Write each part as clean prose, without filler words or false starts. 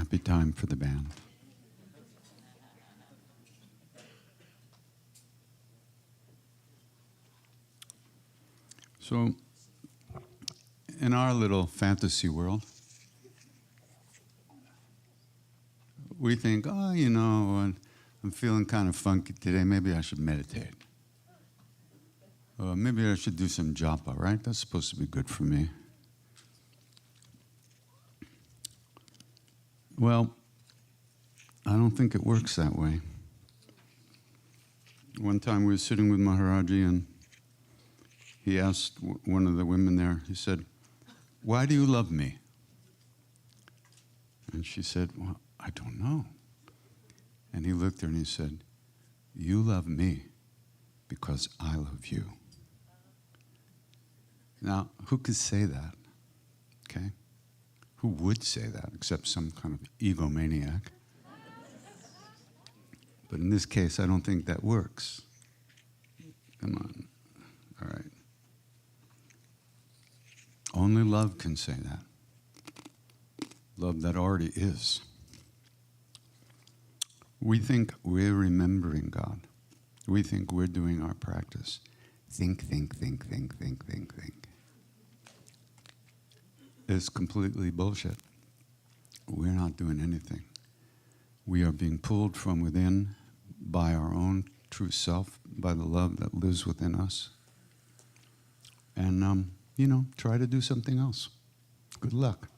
happy time for the band. So, in our little fantasy world, we think, oh, you know, I'm feeling kind of funky today, maybe I should meditate. Or maybe I should do some japa, right? That's supposed to be good for me. Well, I don't think it works that way. One time we were sitting with Maharaji and he asked one of the women there, he said, "Why do you love me?" And she said, "Well, I don't know." And he looked at her and he said, "You love me because I love you." Now, who could say that? Okay? Who would say that except some kind of egomaniac? But in this case, I don't think that works. Come on. All right. Only love can say that. Love that already is. We think we're remembering God. We think we're doing our practice. Think. It's completely bullshit. We're not doing anything. We are being pulled from within by our own true self, by the love that lives within us. And, try to do something else. Good luck.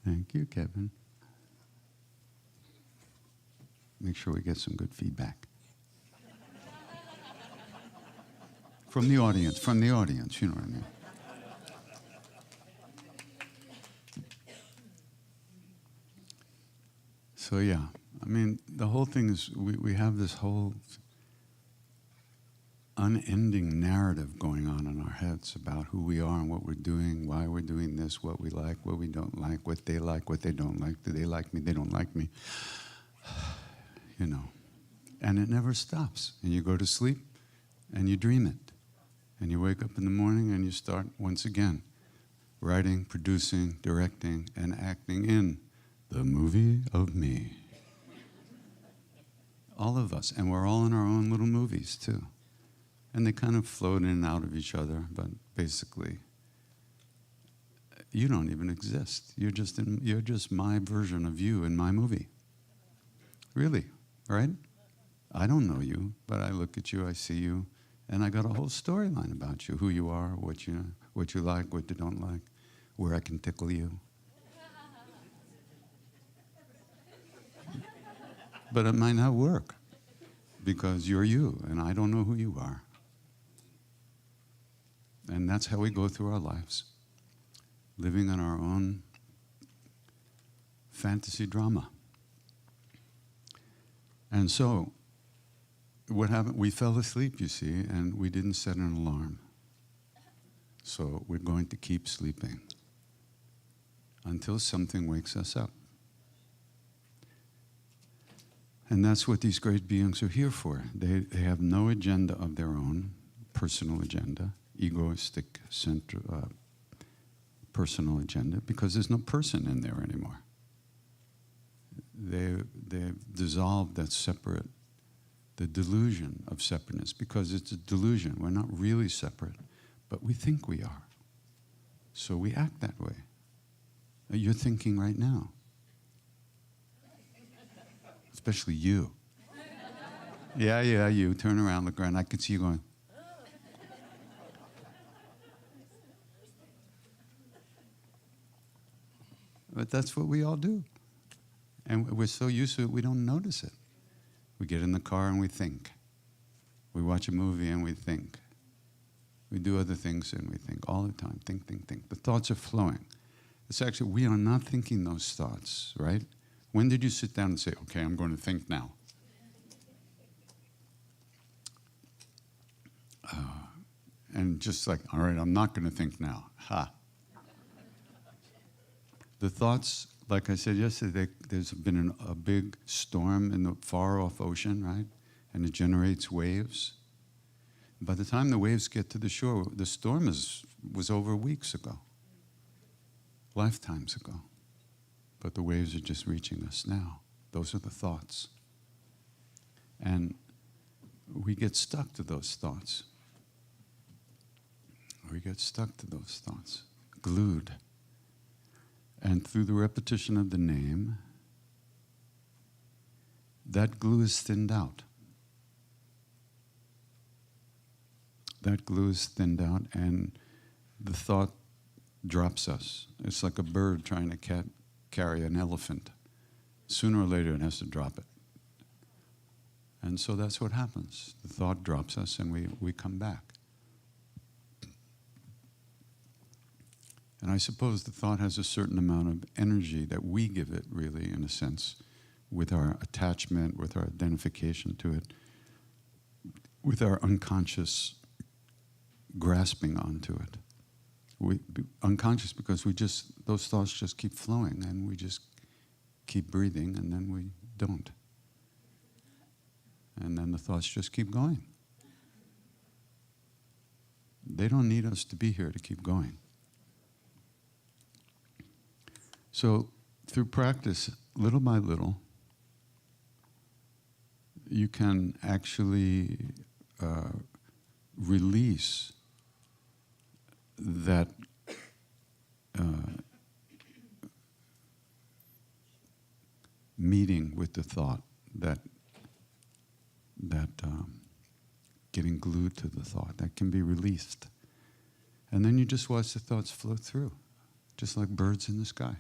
Thank you, Kevin. Make sure we get some good feedback. From the audience, you know what I mean. So yeah, I mean, the whole thing is we have this whole unending narrative going on in our heads about who we are and what we're doing, why we're doing this, what we like, what we don't like, what they don't like, do they like me, they don't like me. And it never stops. And you go to sleep and you dream it. And you wake up in the morning and you start once again writing, producing, directing, and acting in the movie of me. All of us. And we're all in our own little movies too. And they kind of float in and out of each other, but basically, you don't even exist. You're just my version of you in my movie. Really, right? I don't know you, but I look at you, I see you, and I got a whole storyline about you, who you are, what you like, what you don't like, where I can tickle you. But it might not work, because you're you, and I don't know who you are. And that's how we go through our lives, living in our own fantasy drama. And so, what happened? We fell asleep, you see, and we didn't set an alarm. So we're going to keep sleeping until something wakes us up. And that's what these great beings are here for. They have no agenda of their own, personal agenda, egoistic personal agenda, because there's no person in there anymore. They've dissolved that separate, the delusion of separateness, because it's a delusion. We're not really separate, but we think we are. So we act that way. You're thinking right now. Especially you. Yeah, you. Turn around, look around. I can see you going. But that's what we all do. And we're so used to it, we don't notice it. We get in the car and we think. We watch a movie and we think. We do other things and we think all the time. Think. The thoughts are flowing. It's actually, we are not thinking those thoughts, right? When did you sit down and say, okay, I'm going to think now? And just like, all right, I'm not going to think now. Ha. The thoughts, like I said yesterday, there's been a big storm in the far-off ocean, right? And it generates waves. By the time the waves get to the shore, the storm was over weeks ago. lifetimes ago. But the waves are just reaching us now. Those are the thoughts. And we get stuck to those thoughts. We get stuck to those thoughts, glued. And through the repetition of the name, that glue is thinned out. That glue is thinned out, and the thought drops us. It's like a bird trying to carry an elephant. Sooner or later, it has to drop it. And so that's what happens. The thought drops us, and we come back. And I suppose the thought has a certain amount of energy that we give it, really, in a sense, with our attachment, with our identification to it, with our unconscious grasping onto it. Unconscious because those thoughts just keep flowing, and we just keep breathing, and then we don't. And then the thoughts just keep going. They don't need us to be here to keep going. So through practice, little by little, you can actually release that meeting with the thought, that getting glued to the thought, that can be released. And then you just watch the thoughts flow through, just like birds in the sky.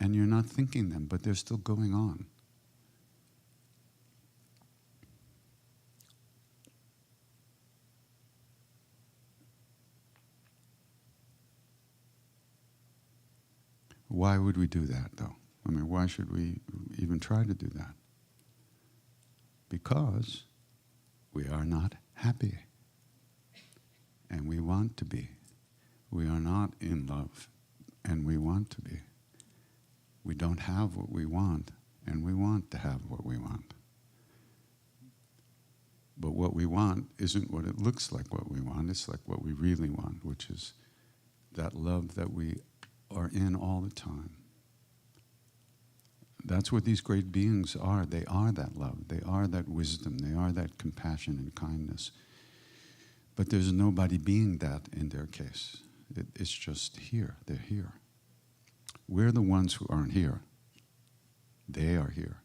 And you're not thinking them, but they're still going on. Why would we do that, though? I mean, why should we even try to do that? Because we are not happy. And we want to be. We are not in love, and we want to be. We don't have what we want, and we want to have what we want. But what we want isn't what it looks like what we want. It's like what we really want, which is that love that we are in all the time. That's what these great beings are. They are that love. They are that wisdom. They are that compassion and kindness. But there's nobody being that in their case. It's just here. They're here. We're the ones who aren't here. They are here.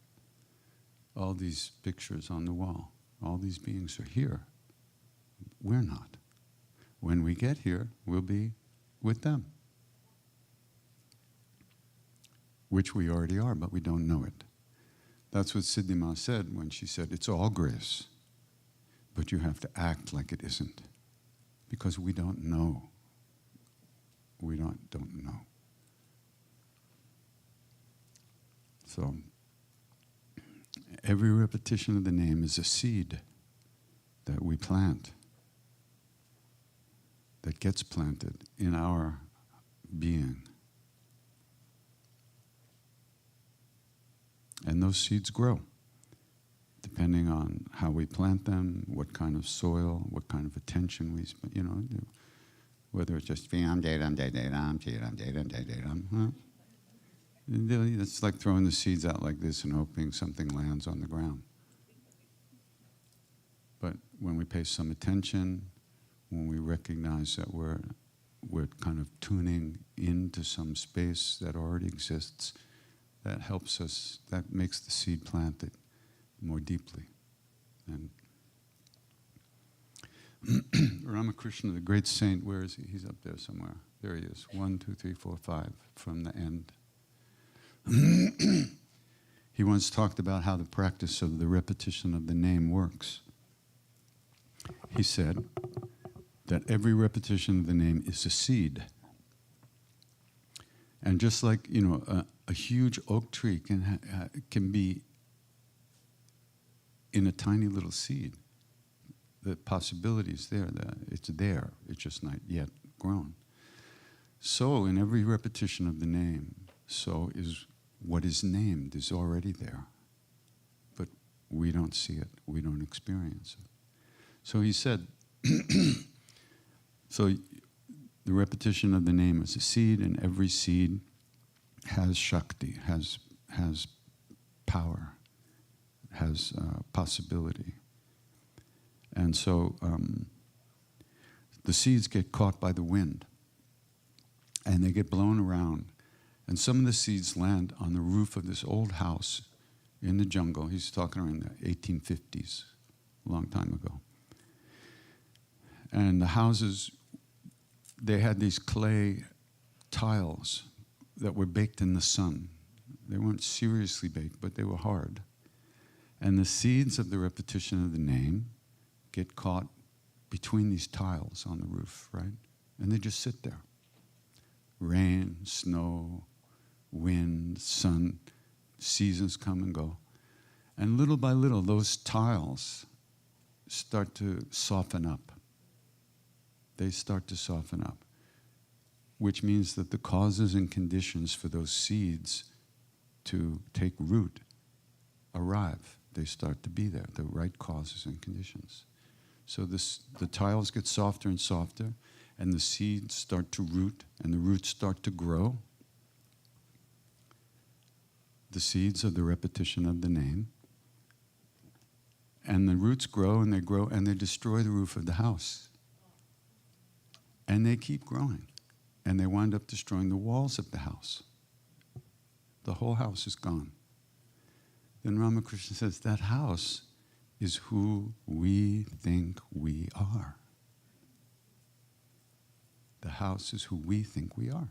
All these pictures on the wall, all these beings are here. We're not. When we get here, we'll be with them. Which we already are, but we don't know it. That's what Siddhima said when she said, it's all grace, but you have to act like it isn't. Because we don't know. We don't know. So, every repetition of the name is a seed that we plant, that gets planted in our being. And those seeds grow, depending on how we plant them, what kind of soil, what kind of attention we spend, whether it's just it's like throwing the seeds out like this and hoping something lands on the ground. But when we pay some attention, when we recognize that we're kind of tuning into some space that already exists, that helps us, that makes the seed planted more deeply. And Ramakrishna, the great saint, where is he? He's up there somewhere. There he is. 1, 2, 3, 4, 5 from the end. He once talked about how the practice of the repetition of the name works. He said that every repetition of the name is a seed. And just like, a huge oak tree can be in a tiny little seed. The possibility is there. It's there. It's just not yet grown. So in every repetition of the name, so is what is named is already there. But we don't see it. We don't experience it. So he said, so The repetition of the name is a seed, and every seed has Shakti, has power, has possibility. And so the seeds get caught by the wind, and they get blown around. And some of the seeds land on the roof of this old house in the jungle. He's talking around the 1850s, a long time ago. And the houses, they had these clay tiles that were baked in the sun. They weren't seriously baked, but they were hard. And the seeds of the repetition of the name get caught between these tiles on the roof, right? And they just sit there. Rain, snow, wind, sun, seasons come and go. And little by little, those tiles start to soften up. They start to soften up, which means that the causes and conditions for those seeds to take root arrive. They start to be there, the right causes and conditions. So the tiles get softer and softer, and the seeds start to root, and the roots start to grow. The seeds of the repetition of the name. And the roots grow, and they destroy the roof of the house. And they keep growing. And they wind up destroying the walls of the house. The whole house is gone. Then Ramakrishna says, that house is who we think we are. The house is who we think we are.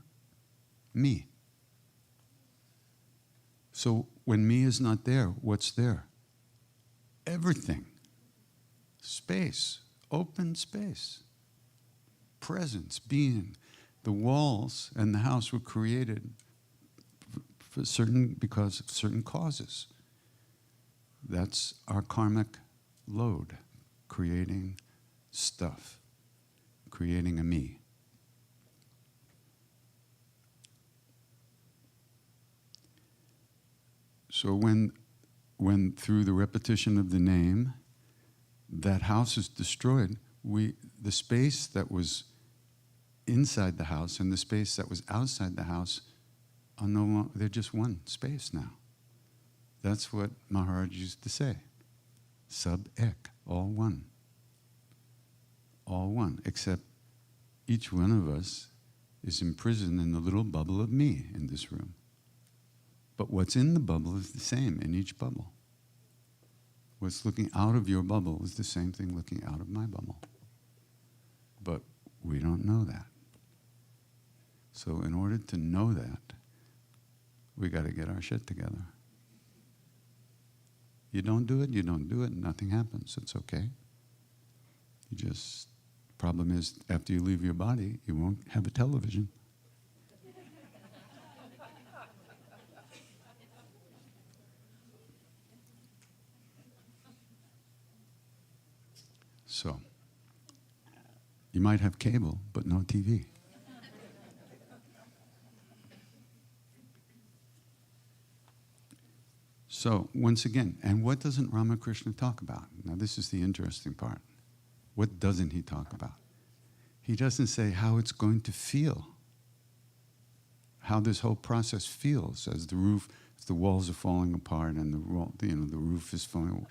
Me. So when me is not there, what's there? Everything. Space. Open space. Presence, being. The walls and the house were created because of certain causes. That's our karmic load, creating stuff, creating a me. So when through the repetition of the name, that house is destroyed, the space that was inside the house and the space that was outside the house are no longer, they're just one space now. That's what Maharaji used to say. Sab ek, all one. All one, except each one of us is imprisoned in the little bubble of me in this room. But what's in the bubble is the same in each bubble. What's looking out of your bubble is the same thing looking out of my bubble. But we don't know that. So in order to know that, we got to get our shit together. You don't do it, nothing happens. It's okay. Problem is, after you leave your body, you won't have a television. So, you might have cable, but no TV. So, once again, and what doesn't Ramakrishna talk about? Now, this is the interesting part. What doesn't he talk about? He doesn't say how it's going to feel, how this whole process feels as the walls are falling apart and the roof is falling.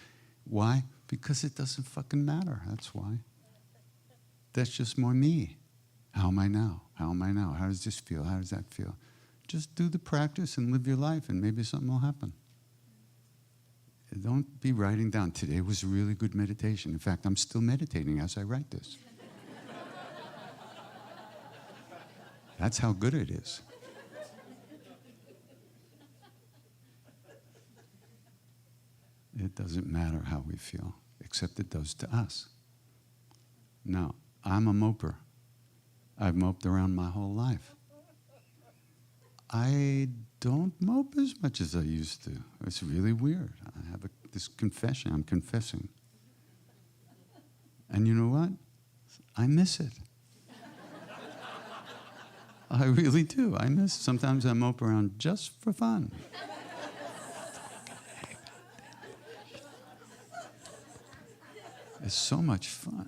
Why? Because it doesn't fucking matter. That's why. That's just more me. How am I now? How am I now? How does this feel? How does that feel? Just do the practice and live your life, and maybe something will happen. Don't be writing down, today was a really good meditation. In fact, I'm still meditating as I write this. That's how good it is. It doesn't matter how we feel, except it does to us. Now, I'm a moper. I've moped around my whole life. I don't mope as much as I used to. It's really weird. I have this confession. I'm confessing. And you know what? I miss it. I really do. I miss it. Sometimes I mope around just for fun. It's so much fun.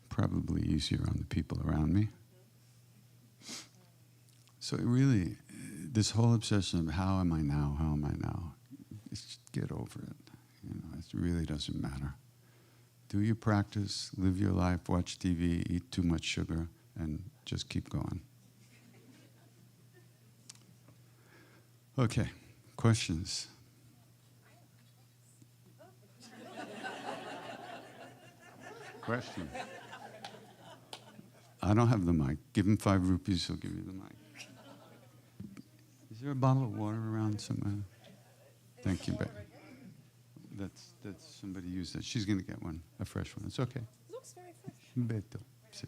Probably easier on the people around me. So really, this whole obsession of how am I now, just get over it. It really doesn't matter. Do your practice, live your life, watch TV, eat too much sugar, and just keep going. Okay, questions? Question. I don't have the mic. Give him 5 rupees, he'll give you the mic. Is there a bottle of water around somewhere? Thank you, Betty. That's somebody used it. She's going to get one, a fresh one. It's okay. It looks very fresh. Beto. Sí.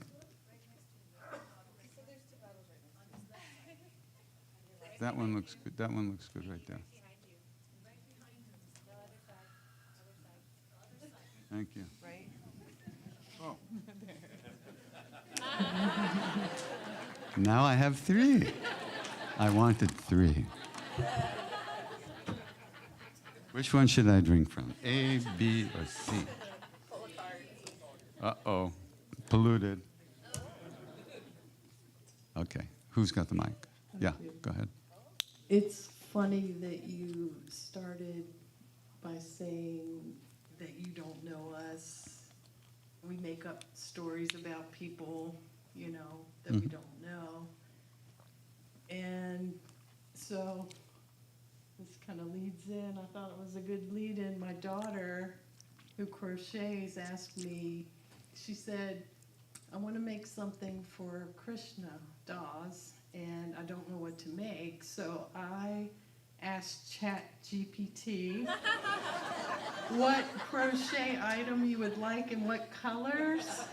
That one looks good. That one looks good right there. Thank you. Right? Oh. Now I have 3. I wanted 3. Which one should I drink from? A, B, or C? Uh-oh. Polluted. Okay. Who's got the mic? Yeah, go ahead. It's funny that you started by saying that you don't know us. We make up stories about people, that we don't know. And so this kind of leads in. I thought it was a good lead in. My daughter, who crochets, asked me, she said, I want to make something for Krishna, Das, and I don't know what to make. So I asked ChatGPT what crochet item you would like and what colors.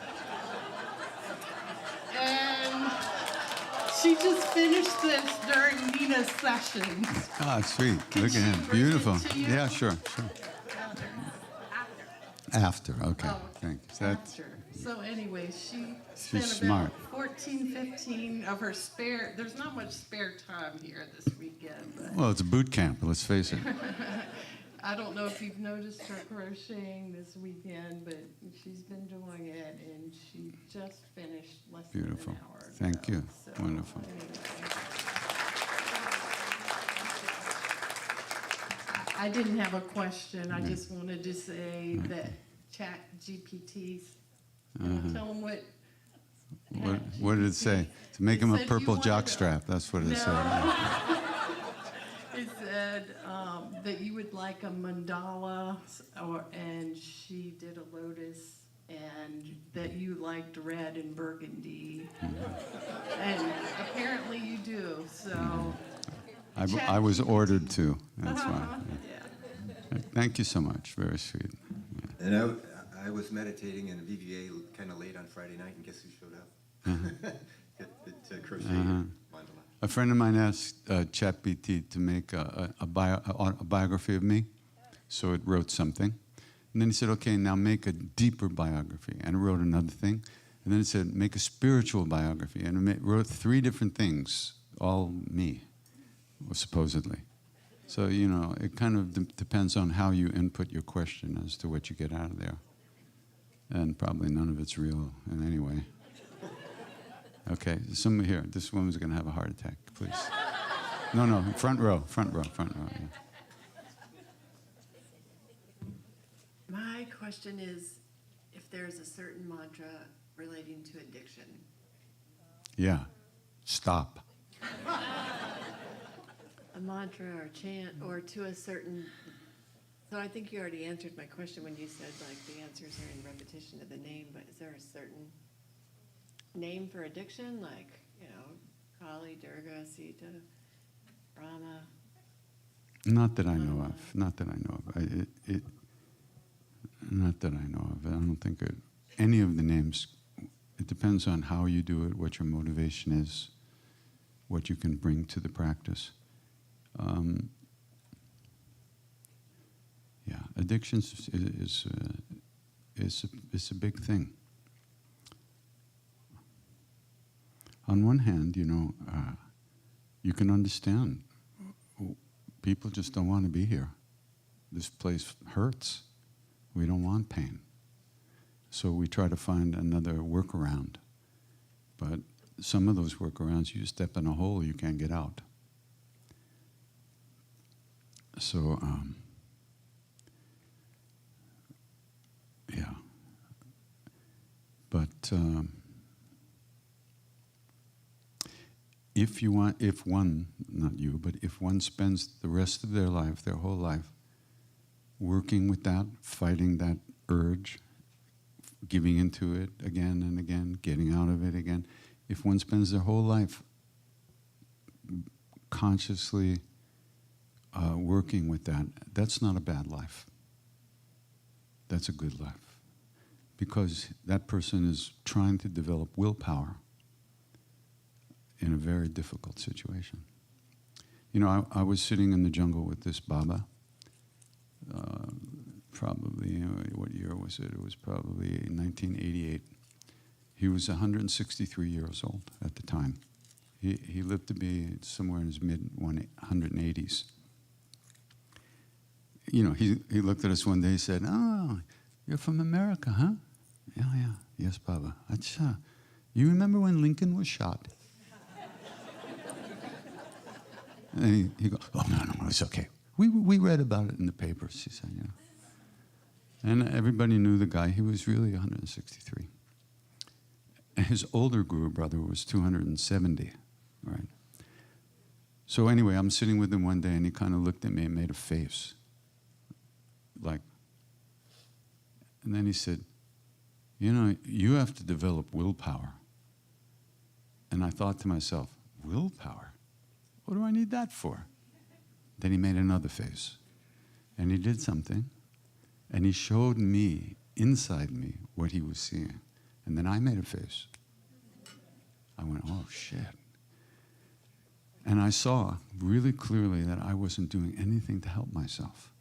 And she just finished this during Nina's sessions. Ah, sweet. Could Look at him. she bring it Beautiful. to you? Yeah, sure. After, okay. Oh, Thanks. After. So anyway, she She's spent smart. about 14, 15 of her spare, there's not much spare time here this weekend, but Well, it's a boot camp, let's face it. I don't know if you've noticed her crocheting this weekend, but she's been doing it, and she just finished less Beautiful. than an hour ago. Thank you. So, Wonderful. anyway. I didn't have a question. I just wanted to say that ChatGPT, tell them what. What did it say? To make It him a said you purple wanted jockstrap. That's what it said. It said that you would like a mandala, and she did a lotus, and that you liked red and burgundy. And apparently you do, so. I was ordered to. That's why. Yeah. Thank you so much. Very sweet. And I was meditating in VVA kind of late on Friday night, and guess who showed up? It crocheted mandala. A friend of mine asked ChatGPT to make a biography of me, so it wrote something. And then he said, okay, now make a deeper biography. And it wrote another thing. And then it said, make a spiritual biography. And it wrote 3 different things, all me, supposedly. So, it kind of depends on how you input your question as to what you get out of there. And probably none of it's real in any way. Okay, somebody here. This woman's going to have a heart attack, please. No, front row. Yeah. My question is if there's a certain mantra relating to addiction. Yeah, stop. A mantra or chant or to a certain... So I think you already answered my question when you said the answers are in repetition of the name, but is there a certain name for addiction? Kali, Durga, Sita, Brahma? Not that I know of. Not that I know of. Not that I know of. I don't think any of the names. It depends on how you do it, what your motivation is, what you can bring to the practice. Addiction is a big thing. On one hand, you can understand people just don't want to be here. This place hurts. We don't want pain. So we try to find another workaround. But some of those workarounds, you step in a hole, you can't get out. So, yeah. But if one spends the rest of their life, their whole life, working with that, fighting that urge, giving into it again and again, getting out of it again, if one spends their whole life consciously working with that, that's not a bad life. That's a good life. Because that person is trying to develop willpower in a very difficult situation. You know, I was sitting in the jungle with this Baba, probably, what year was it? It was probably 1988. He was 163 years old at the time. He lived to be somewhere in his mid-180s. You know, he looked at us one day and said, "Oh, you're from America, huh?" Yeah. Yes, Baba. Acha. You remember when Lincoln was shot? And he goes, "Oh, no, it's okay. We read about it in the papers," he said, you know. And everybody knew the guy. He was really 163. And his older guru brother was 270, right? So anyway, I'm sitting with him one day, and he kind of looked at me and made a face. Like, and then he said, "You know, you have to develop willpower." And I thought to myself, willpower? What do I need that for? Then he made another face. And he did something. And he showed me, inside me, what he was seeing. And then I made a face. I went, "Oh, shit." And I saw really clearly that I wasn't doing anything to help myself.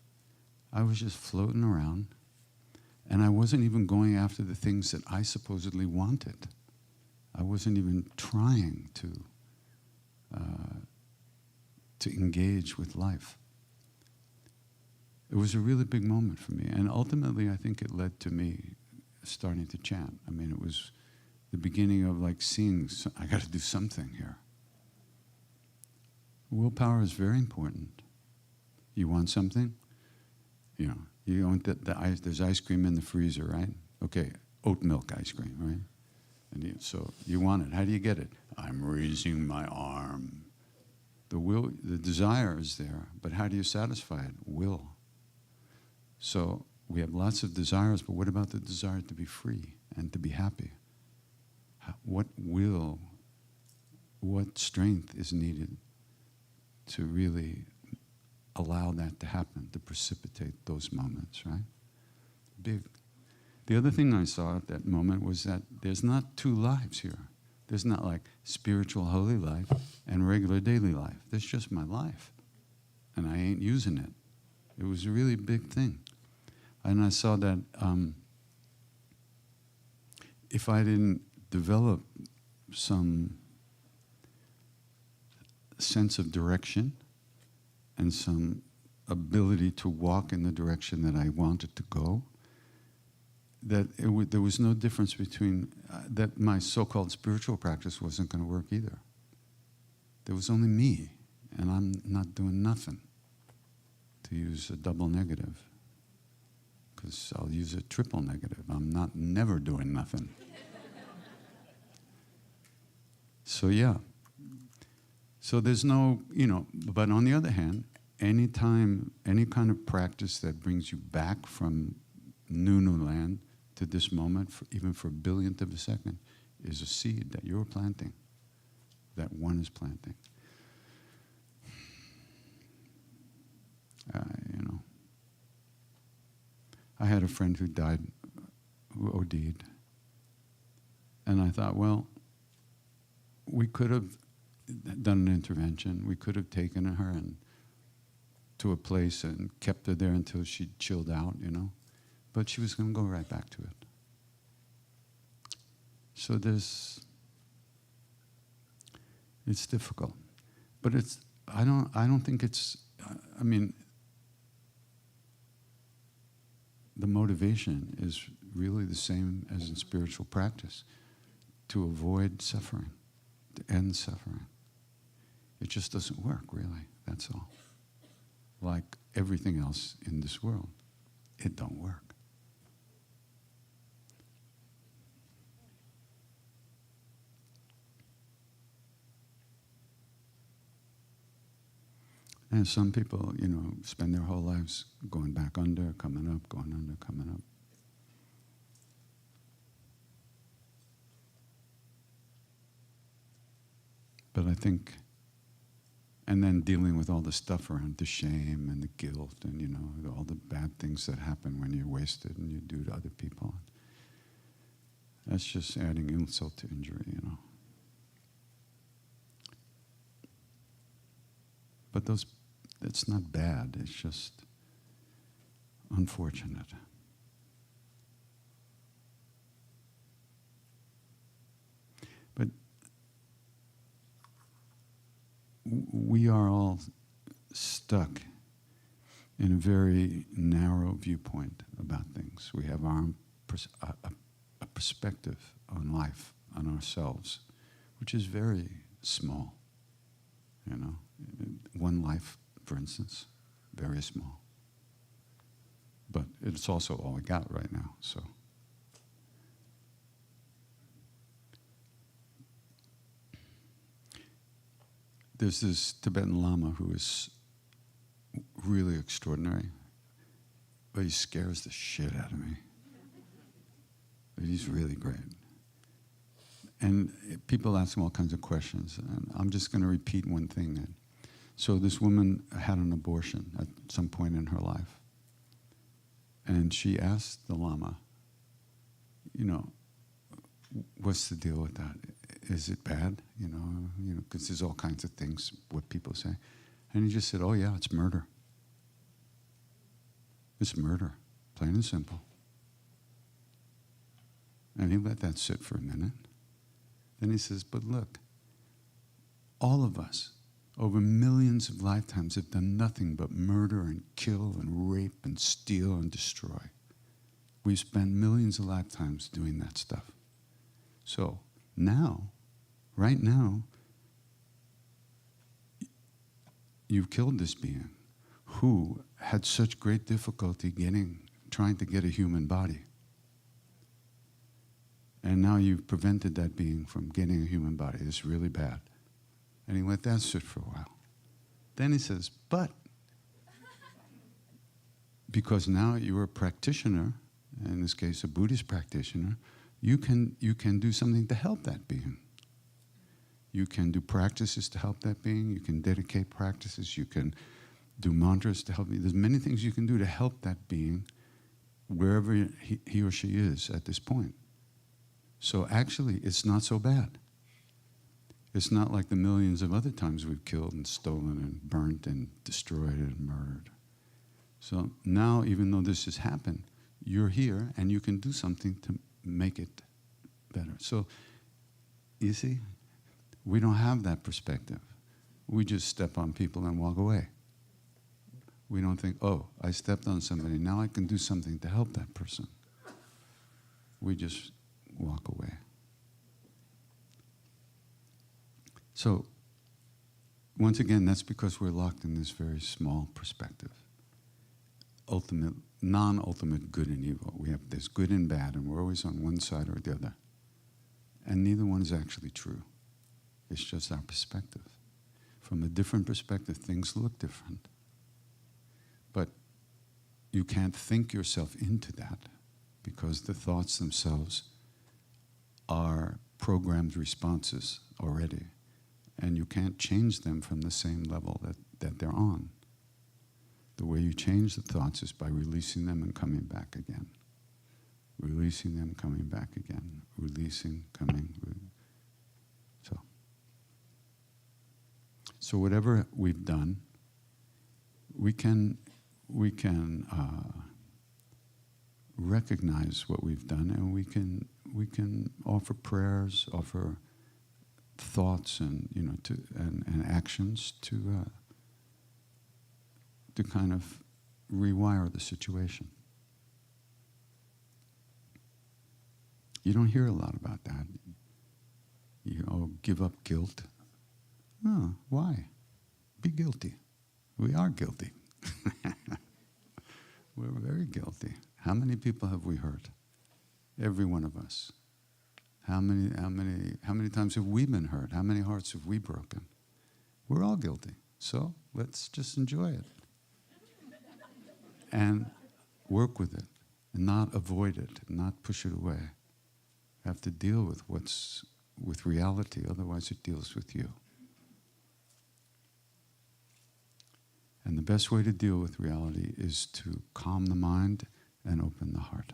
I was just floating around. And I wasn't even going after the things that I supposedly wanted. I wasn't even trying to engage with life. It was a really big moment for me. And ultimately, I think it led to me starting to chant. I mean, it was the beginning of like seeing, I got to do something here. Willpower is very important. You want something? You know, you want there's ice cream in the freezer, right? Okay, oat milk ice cream, right? And so you want it. How do you get it? I'm raising my arm. The desire is there, but how do you satisfy it? Will. So we have lots of desires, but what about the desire to be free and to be happy? What strength is needed to really allow that to happen, to precipitate those moments, right? Big. The other thing I saw at that moment was that there's not two lives here. There's not like spiritual holy life and regular daily life. There's just my life. And I ain't using it. It was a really big thing. And I saw that if I didn't develop some sense of direction and some ability to walk in the direction that I wanted to go, that there was no difference between, that my so-called spiritual practice wasn't going to work either. There was only me, and I'm not doing nothing, to use a double negative, because I'll use a triple negative. I'm never doing nothing. So yeah. So there's no, but on the other hand, any kind of practice that brings you back from new land to this moment, even for a billionth of a second, is a seed that you're planting, that one is planting. I had a friend who died, who OD'd, and I thought, well, we could have done an intervention. We could have taken her to a place and kept her there until she chilled out, But she was going to go right back to it. So it's difficult. But I don't think it's, the motivation is really the same as in spiritual practice, to avoid suffering, to end suffering. It just doesn't work, really, that's all. Like everything else in this world, it don't work. And some people, spend their whole lives going back under, coming up, going under, coming up. But I think, and then dealing with all the stuff around the shame and the guilt and, all the bad things that happen when you're wasted and you do to other people. That's just adding insult to injury, But it's not bad, it's just unfortunate. But we are all stuck in a very narrow viewpoint about things. We have our own a perspective on life, on ourselves, which is very small, One life, for instance, very small. But it's also all we got right now, so. There's this Tibetan Lama who is really extraordinary, but he scares the shit out of me. But he's really great. And people ask him all kinds of questions, and I'm just going to repeat one thing. So this woman had an abortion at some point in her life. And she asked the Lama, what's the deal with that? Is it bad? Because there's all kinds of things, what people say. And he just said, oh yeah, it's murder. It's murder, plain and simple. And he let that sit for a minute. Then he says, but look, all of us, over millions of lifetimes, have done nothing but murder and kill and rape and steal and destroy. We've spent millions of lifetimes doing that stuff. So now, right now, you've killed this being who had such great difficulty trying to get a human body. And now you've prevented that being from getting a human body. It's really bad. And he let that sit for a while. Then he says, but because now you're a practitioner, in this case a Buddhist practitioner, you can do something to help that being. You can do practices to help that being. You can dedicate practices. You can do mantras to help you. There's many things you can do to help that being wherever he or she is at this point. So actually, it's not so bad. It's not like the millions of other times we've killed and stolen and burnt and destroyed and murdered. So now, even though this has happened, you're here and you can do something to make it better. So, you see, we don't have that perspective. We just step on people and walk away. We don't think, oh, I stepped on somebody, now I can do something to help that person. We just walk away. So, once again, that's because we're locked in this very small perspective. Ultimate, non-ultimate good and evil. We have this good and bad, and we're always on one side or the other. And neither one is actually true. It's just our perspective. From a different perspective, things look different. But you can't think yourself into that because the thoughts themselves are programmed responses already. And you can't change them from the same level that they're on. The way you change the thoughts is by releasing them and coming back again. Releasing them, coming back again. Releasing, coming. So whatever we've done, we can recognize what we've done, and we can offer prayers, offer thoughts, and and actions to kind of rewire the situation. You don't hear a lot about that. Give up guilt. Oh, why? Be guilty. We are guilty. We're very guilty. How many people have we hurt? Every one of us. How many times have we been hurt? How many hearts have we broken? We're all guilty. So let's just enjoy it. And work with it. And not avoid it. Not push it away. Have to deal with with reality, otherwise it deals with you. And the best way to deal with reality is to calm the mind and open the heart,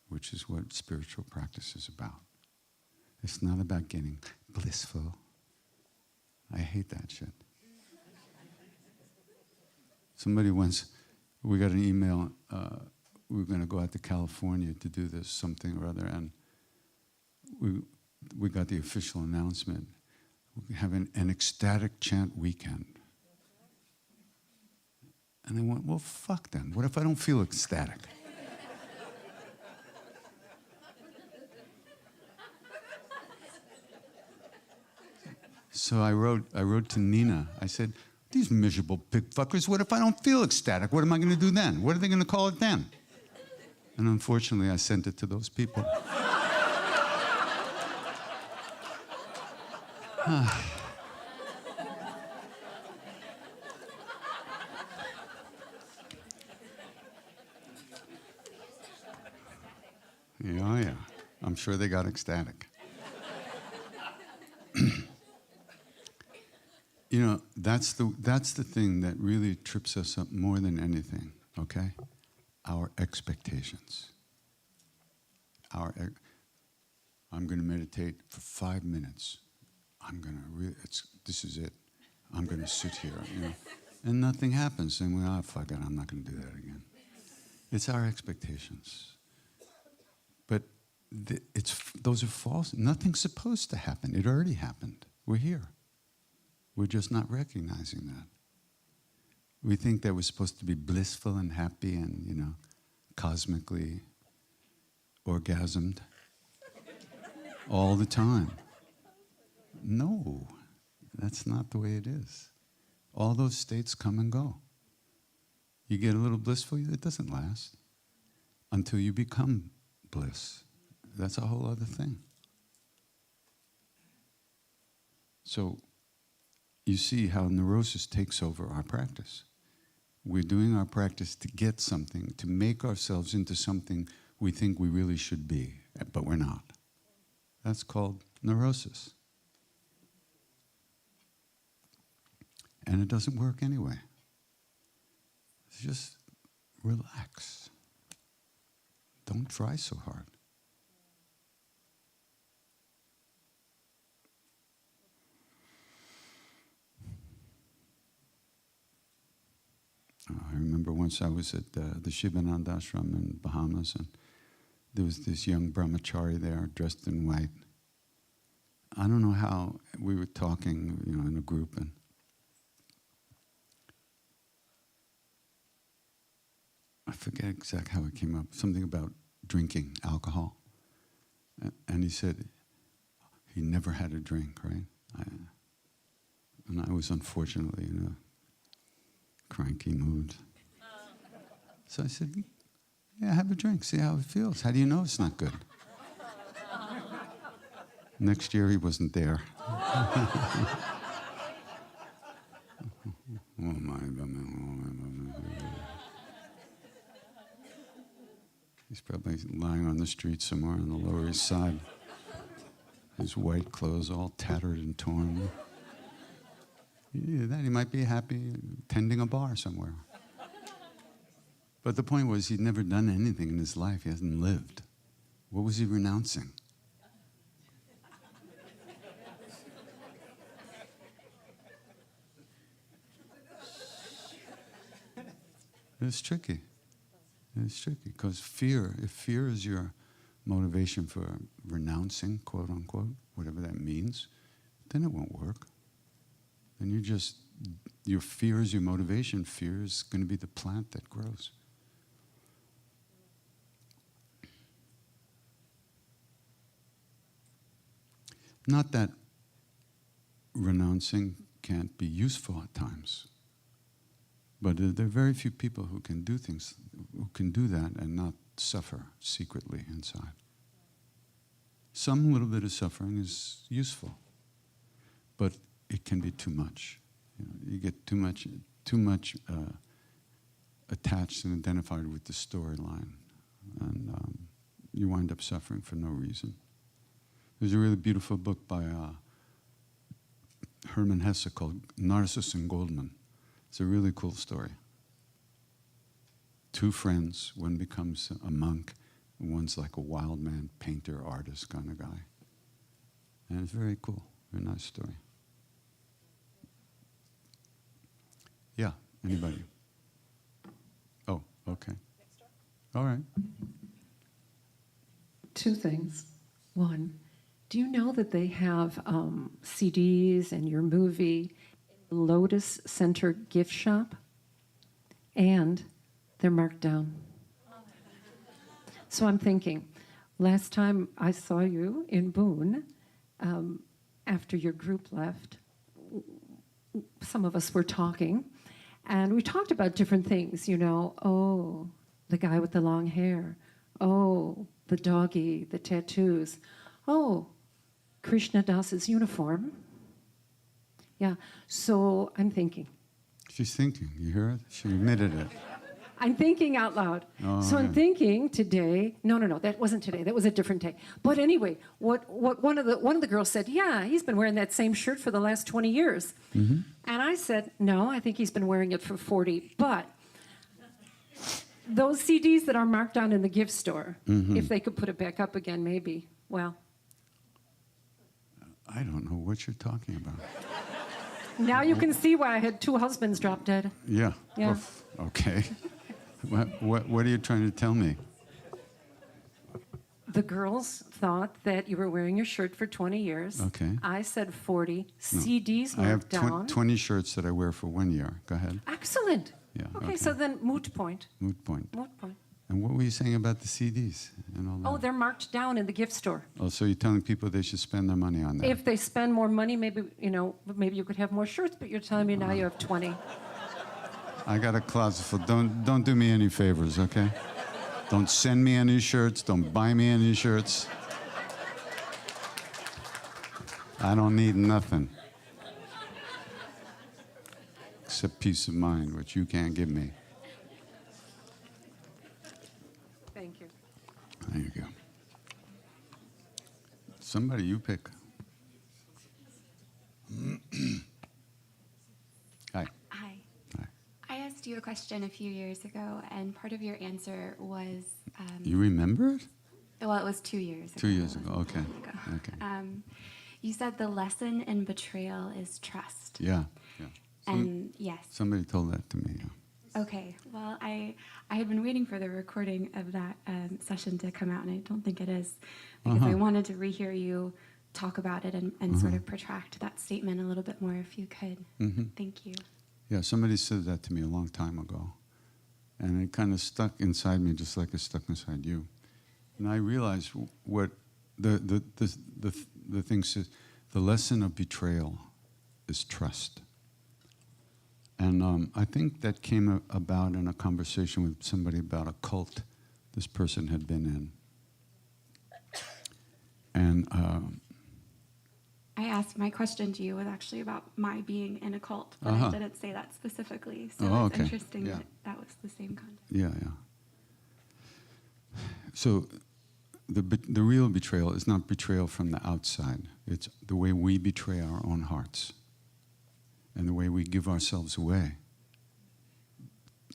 which is what spiritual practice is about. It's not about getting blissful. I hate that shit. Somebody once, we got an email, we were going to go out to California to do this something or other, and we got the official announcement. We're having an ecstatic chant weekend. And I went, well, fuck them. What if I don't feel ecstatic? So I wrote to Nina. I said, these miserable pig fuckers, what if I don't feel ecstatic? What am I going to do then? What are they going to call it then? And unfortunately, I sent it to those people. Yeah. I'm sure they got ecstatic. That's the thing that really trips us up more than anything, okay? Our expectations. I'm going to meditate for 5 minutes. This is it. I'm going to sit here, And nothing happens. And fuck it, I'm not going to do that again. It's our expectations. But those are false. Nothing's supposed to happen. It already happened. We're here. We're just not recognizing that. We think that we're supposed to be blissful and happy and, cosmically orgasmed all the time. No, that's not the way it is. All those states come and go. You get a little blissful, it doesn't last until you become bliss. That's a whole other thing. So you see how neurosis takes over our practice. We're doing our practice to get something, to make ourselves into something we think we really should be, but we're not. That's called neurosis. And it doesn't work anyway. Just relax. Don't try so hard. I remember once I was at the Satchidananda Ashram in Bahamas, and there was this young brahmachari there dressed in white. I don't know how we were talking, in a group, and I forget exactly how it came up. Something about drinking alcohol, and he said he never had a drink, right? And I was unfortunately in a cranky mood. So I said, yeah, have a drink, see how it feels. How do you know it's not good? Next year he wasn't there. He's probably lying on the street somewhere on the Lower East Side. His white clothes all tattered and torn. He might be happy tending a bar somewhere. But the point was, he'd never done anything in his life. He hasn't lived. What was he renouncing? It's tricky. It's tricky because if fear is your motivation for renouncing, quote unquote, whatever that means, then it won't work. And your fear is your motivation. Fear is going to be the plant that grows. Not that renouncing can't be useful at times, but there are very few people who can do things, who can do that and not suffer secretly inside. Some little bit of suffering is useful, but it can be too much. You get too much attached and identified with the storyline, and you wind up suffering for no reason. There's a really beautiful book by Hermann Hesse called Narcissus and Goldman. It's a really cool story. Two friends, one becomes a monk, and one's like a wild man, painter, artist kind of guy. And it's very cool, very nice story. Yeah, anybody? Oh, okay. All right. Two things. One, do you know that they have CDs and your movie Lotus Center gift shop? And they're marked down. So I'm thinking, last time I saw you in Boone, after your group left, some of us were talking, and we talked about different things, oh, the guy with the long hair, oh, the doggy, the tattoos, oh, Krishna Das's uniform. Yeah, so I'm thinking. She's thinking, you hear it? She admitted it. I'm thinking out loud. Oh, so I'm yeah. thinking today. No, that wasn't today. That was a different day. But anyway, what one of the girls said, yeah, he's been wearing that same shirt for the last 20 years. Mm-hmm. And I said, no, I think he's been wearing it for 40. But those CDs that are marked down in the gift store, if they could put it back up again, maybe. Well, I don't know what you're talking about. now you can see why I had 2 husbands drop dead. Yeah. Yeah. Oof. Okay. What are you trying to tell me? The girls thought that you were wearing your shirt for 20 years. Okay. I said 40. No. CDs I have marked down. 20 shirts that I wear for 1 year. Go ahead. Excellent. Yeah, Okay, okay. so then moot point. Moot point. Moot point. And what were you saying about the CDs and all that? Oh, they're marked down in the gift store. Oh, so you're telling people they should spend their money on that? If they spend more money, maybe you could have more shirts, but you're telling me now you have 20. I got a closet full. Don't do me any favors, okay? Don't send me any shirts. Don't buy me any shirts. I don't need nothing except peace of mind, which you can't give me. Thank you. There you go. Somebody you pick. Hi. Hi. Hi. I asked you a question a few years ago, and part of your answer was, You remember it? well, it was 2 years ago. 2 years ago. Okay. Ago. Okay. You said the lesson in betrayal is trust. Yeah. Yeah. And yes. Somebody told that to me. Yeah. Okay. Well, I had been waiting for the recording of that session to come out, and I don't think it is, because I wanted to rehear you talk about it and sort of protract that statement a little bit more, if you could. Thank you. Yeah, somebody said that to me a long time ago. And it kind of stuck inside me just like it stuck inside you. And I realized what the thing says, the lesson of betrayal is trust. And I think that came about in a conversation with somebody about a cult this person had been in. And I asked, my question to you was actually about my being in a cult, but I didn't say that specifically. So Oh, it's okay. interesting Yeah. that that was the same context. yeah. So the real betrayal is not betrayal from the outside. It's the way we betray our own hearts and the way we give ourselves away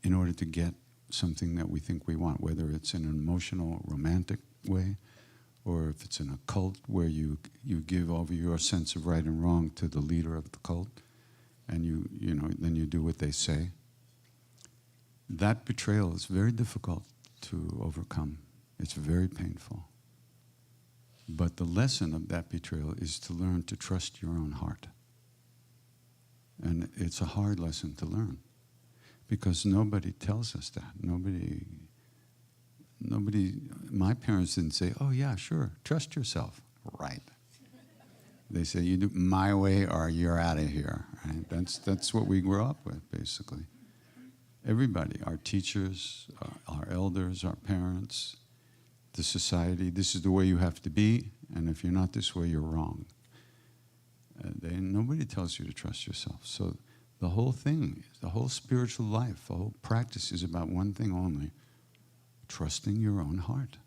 in order to get something that we think we want, whether it's in an emotional, romantic way, or if it's in a cult where you give over your sense of right and wrong to the leader of the cult, and then you do what they say. That betrayal is very difficult to overcome. It's very painful. But the lesson of that betrayal is to learn to trust your own heart. And it's a hard lesson to learn because nobody tells us that. Nobody, my parents didn't say, oh yeah, sure, trust yourself. Right. They say, you do my way or you're out of here. Right? That's what we grew up with, basically. Everybody, our teachers, our elders, our parents, the society, this is the way you have to be, and if you're not this way, you're wrong. Nobody tells you to trust yourself. So the whole thing, the whole spiritual life, the whole practice is about one thing only, trusting your own heart.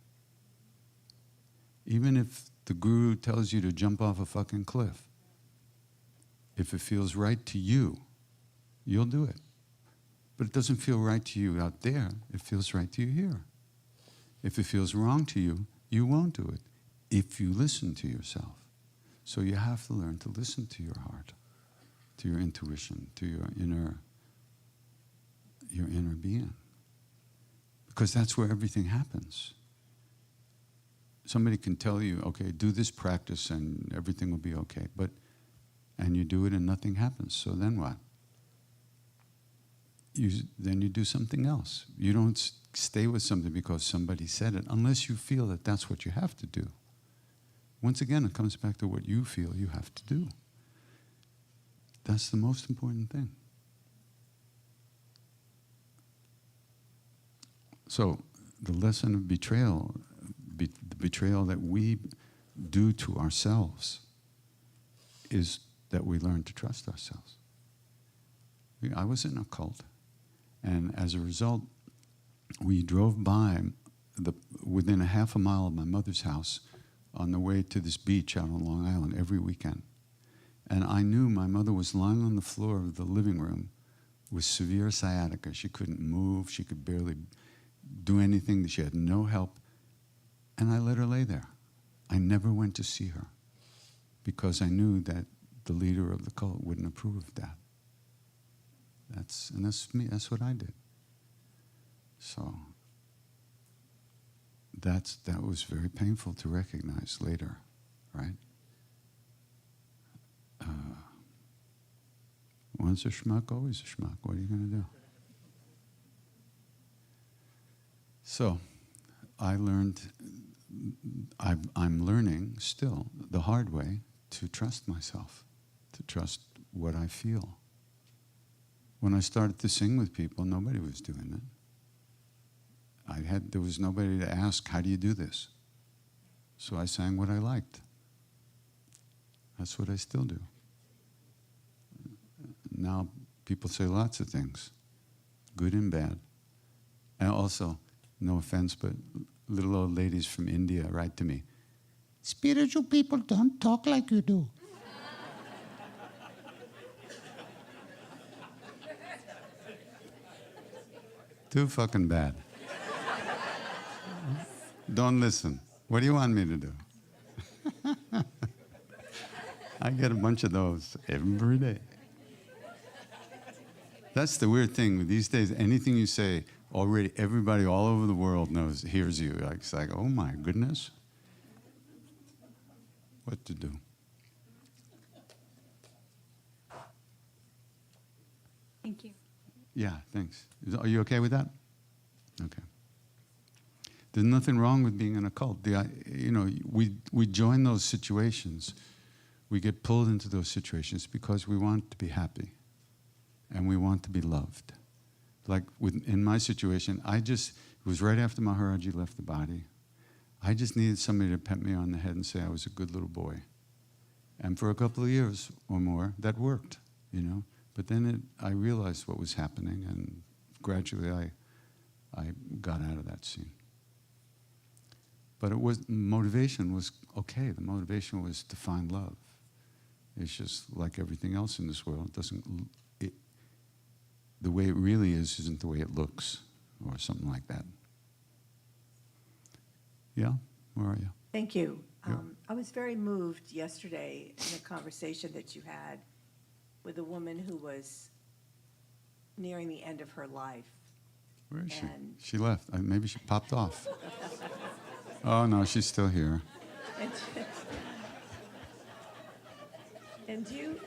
Even if the guru tells you to jump off a fucking cliff, if it feels right to you, you'll do it. But it doesn't feel right to you out there, it feels right to you here. If it feels wrong to you, you won't do it if you listen to yourself. So you have to learn to listen to your heart, to your intuition, to your inner being. Because that's where everything happens. Somebody can tell you, okay, do this practice and everything will be okay. And you do it and nothing happens. So then what? Then you do something else. You don't stay with something because somebody said it, unless you feel that that's what you have to do. Once again, it comes back to what you feel you have to do. That's the most important thing. So the lesson of betrayal, the betrayal that we do to ourselves, is that we learn to trust ourselves. I was in a cult, and as a result, we drove by within a half a mile of my mother's house on the way to this beach out on Long Island every weekend. And I knew my mother was lying on the floor of the living room with severe sciatica. She couldn't move. She could barely do anything. She had no help. And I let her lay there. I never went to see her because I knew that the leader of the cult wouldn't approve of that. That's me. That's what I did. So that was very painful to recognize later, right? Once a schmuck, always a schmuck. What are you going to do? So I'm learning still the hard way to trust myself, to trust what I feel. When I started to sing with people, nobody was doing it. There was nobody to ask, how do you do this? So I sang what I liked. That's what I still do. Now people say lots of things, good and bad. And also, no offense, but little old ladies from India write to me, spiritual people don't talk like you do. Too fucking bad. Don't listen. What do you want me to do? I get a bunch of those every day. That's the weird thing. These days, anything you say, already everybody all over the world hears you. It's like, oh my goodness. What to do? Thank you. Yeah, thanks. Are you okay with that? Okay. There's nothing wrong with being in a cult. We join those situations. We get pulled into those situations because we want to be happy and we want to be loved. Like in my situation, it was right after Maharaji left the body. I just needed somebody to pat me on the head and say I was a good little boy. And for a couple of years or more, that worked, But then I realized what was happening, and gradually I got out of that scene. But motivation was okay. The motivation was to find love. It's just like everything else in this world. The way it really isn't the way it looks, or something like that. Yeah? Where are you? Thank you. Yeah. I was very moved yesterday in a conversation that you had with a woman who was nearing the end of her life. Where is she? And- She left. Maybe she popped off. Oh, no, she's still here. And you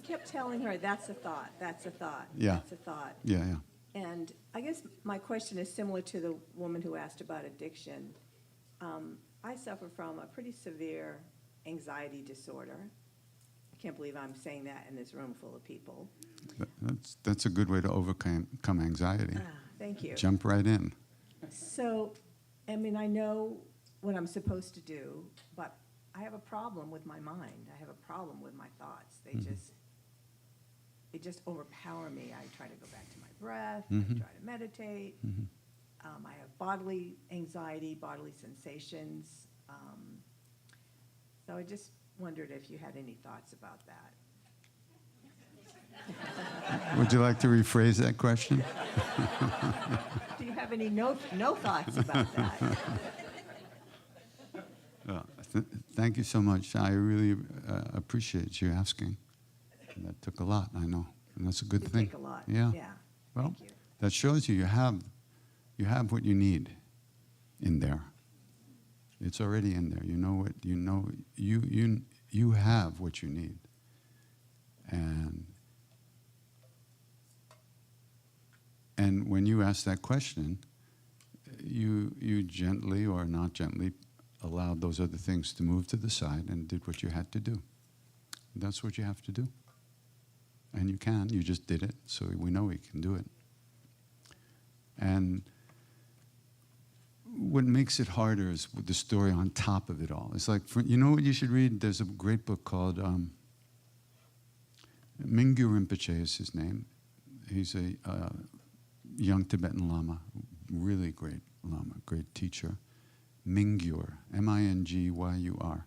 kept telling her, that's a thought, that's a thought, Yeah. that's a thought. Yeah, yeah. And I guess my question is similar to the woman who asked about addiction. I suffer from a pretty severe anxiety disorder. I can't believe I'm saying that in this room full of people. That's a good way to overcome anxiety. Thank you. Jump right in. So, I mean, I know what I'm supposed to do, but I have a problem with my mind. I have a problem with my thoughts. They just overpower me. I try to go back to my breath. I try to meditate. I have bodily anxiety, bodily sensations. So I just wondered if you had any thoughts about that. Would you like to rephrase that question? Do you have any no thoughts about that? Thank you so much. I really appreciate you asking. That took a lot, I know, and that's a good thing. Take a lot. Yeah. Yeah. Well, Thank you. that shows you have what you need in there. It's already in there. You know what you know. You have what you need, and when you ask that question, you gently or not gently allowed those other things to move to the side and did what you had to do. That's what you have to do. And you can. You just did it, so we know we can do it. And what makes it harder is the story on top of it all. It's like, you know what you should read? There's a great book called Mingyu Rinpoche is his name. He's a young Tibetan Lama, really great Lama, great teacher. Mingyur, M-I-N-G-Y-U-R.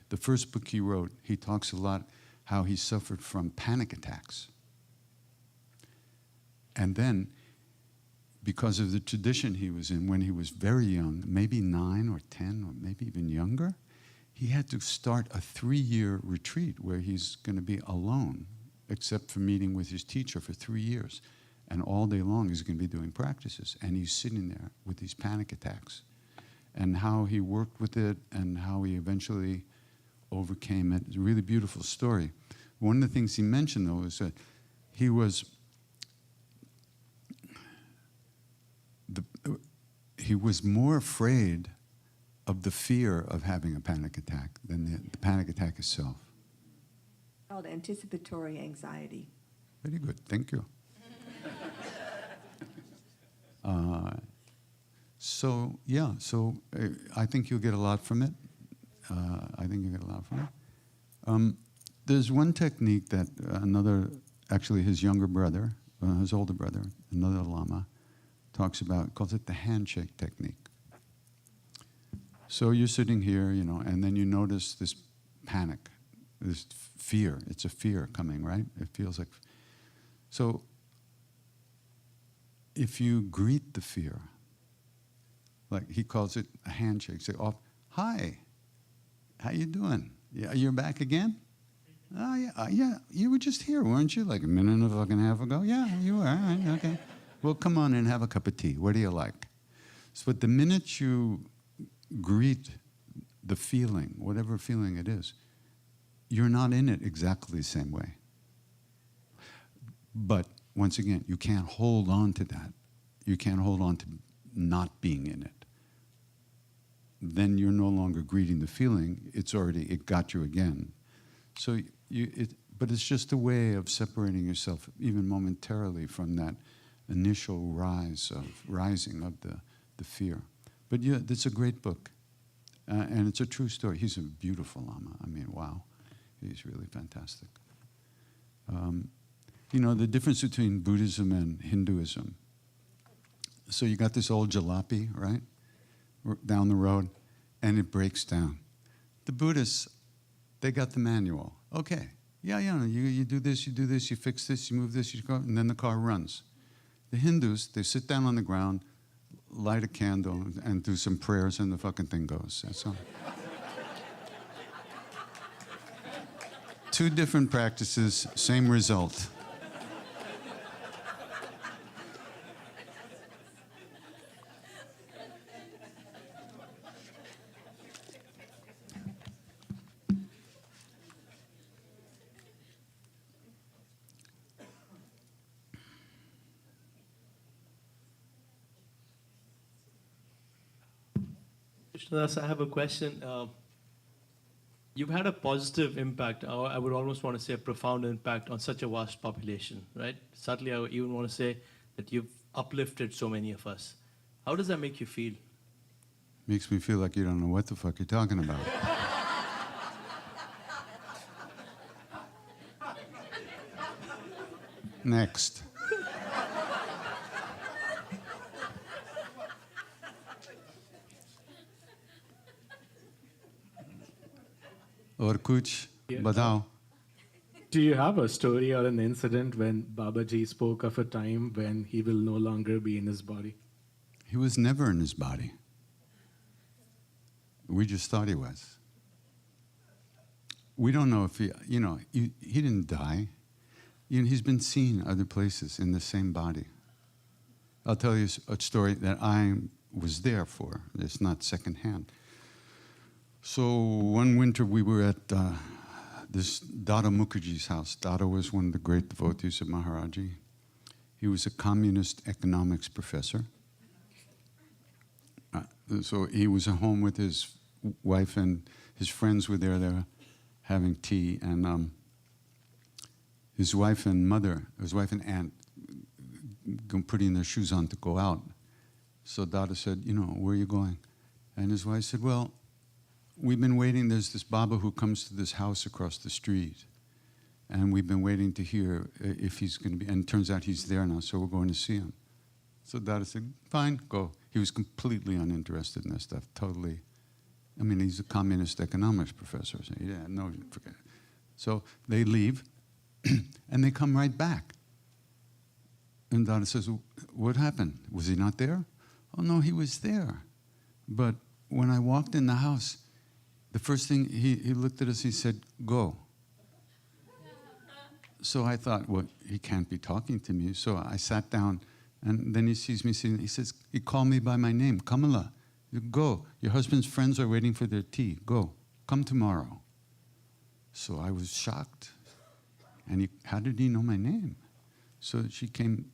The first book he wrote, he talks a lot how he suffered from panic attacks. And then, because of the tradition he was in when he was very young, maybe 9 or 10 or maybe even younger, he had to start a 3-year retreat where he's going to be alone, except for meeting with his teacher for 3 years. And all day long he's going to be doing practices. And he's sitting there with these panic attacks. And how he worked with it and how he eventually overcame it. It's a really beautiful story. One of the things he mentioned, though, is that he was more afraid of the fear of having a panic attack than the panic attack itself. Called anticipatory anxiety. Very good, thank you. I think you'll get a lot from it. There's one technique that actually his younger brother, his older brother, another Lama, talks about, calls it the handshake technique. So you're sitting here, and then you notice this panic, this fear. It's a fear coming, right? It feels like... So if you greet the fear, like he calls it a handshake, say, "Oh, hi, how you doing? Yeah, you're back again? Oh, yeah, you were just here, weren't you? Like a minute and a fucking half ago? Yeah, you were, all right, okay. Well, come on and have a cup of tea. What do you like?" So the minute you greet the feeling, whatever feeling it is, you're not in it exactly the same way. But once again, you can't hold on to that. You can't hold on to not being in it. Then you're no longer greeting the feeling. It got you again. So but it's just a way of separating yourself even momentarily from that initial rising of the fear. But yeah, it's a great book. And it's a true story. He's a beautiful Lama. I mean, wow. He's really fantastic. The difference between Buddhism and Hinduism. So you got this old jalopy, right? Down the road, and it breaks down. The Buddhists, they got the manual. Okay, you do this, you fix this, you move this, you go, and then the car runs. The Hindus, they sit down on the ground, light a candle, and do some prayers, and the fucking thing goes. That's all. 2 different practices, same result. Krishnadas, I have a question. You've had a positive impact, or I would almost want to say a profound impact on such a vast population, right? Sadly, I would even want to say that you've uplifted so many of us. How does that make you feel? Makes me feel like you don't know what the fuck you're talking about. Next. और कुछ बताओ. Do you have a story or an incident when Babaji spoke of a time when he will no longer be in his body? He was never in his body. We just thought he was. We don't know if he didn't die. He's been seen other places in the same body. I'll tell you a story that I was there for. It's not secondhand. So one winter we were at this Dada Mukherjee's house. Dada was one of the great devotees of Maharaji. He was a communist economics professor. So he was at home with his wife and his friends were there. They were having tea, and his wife and aunt putting their shoes on to go out. So Dada said, where are you going? And his wife said, well, we've been waiting. There's this Baba who comes to this house across the street. And we've been waiting to hear if he's going to be, and it turns out he's there now, so we're going to see him. So Dada said, fine, go. He was completely uninterested in that stuff, totally. I mean, he's a communist economics professor. So yeah, no, forget it. So they leave, and they come right back. And Dada says, what happened? Was he not there? Oh, no, he was there. But when I walked in the house, the first thing, he looked at us, he said, go. So I thought, well, he can't be talking to me. So I sat down, and then he sees me sitting. He says, he called me by my name, Kamala. Go. Your husband's friends are waiting for their tea. Go. Come tomorrow. So I was shocked. And how did he know my name? So she came.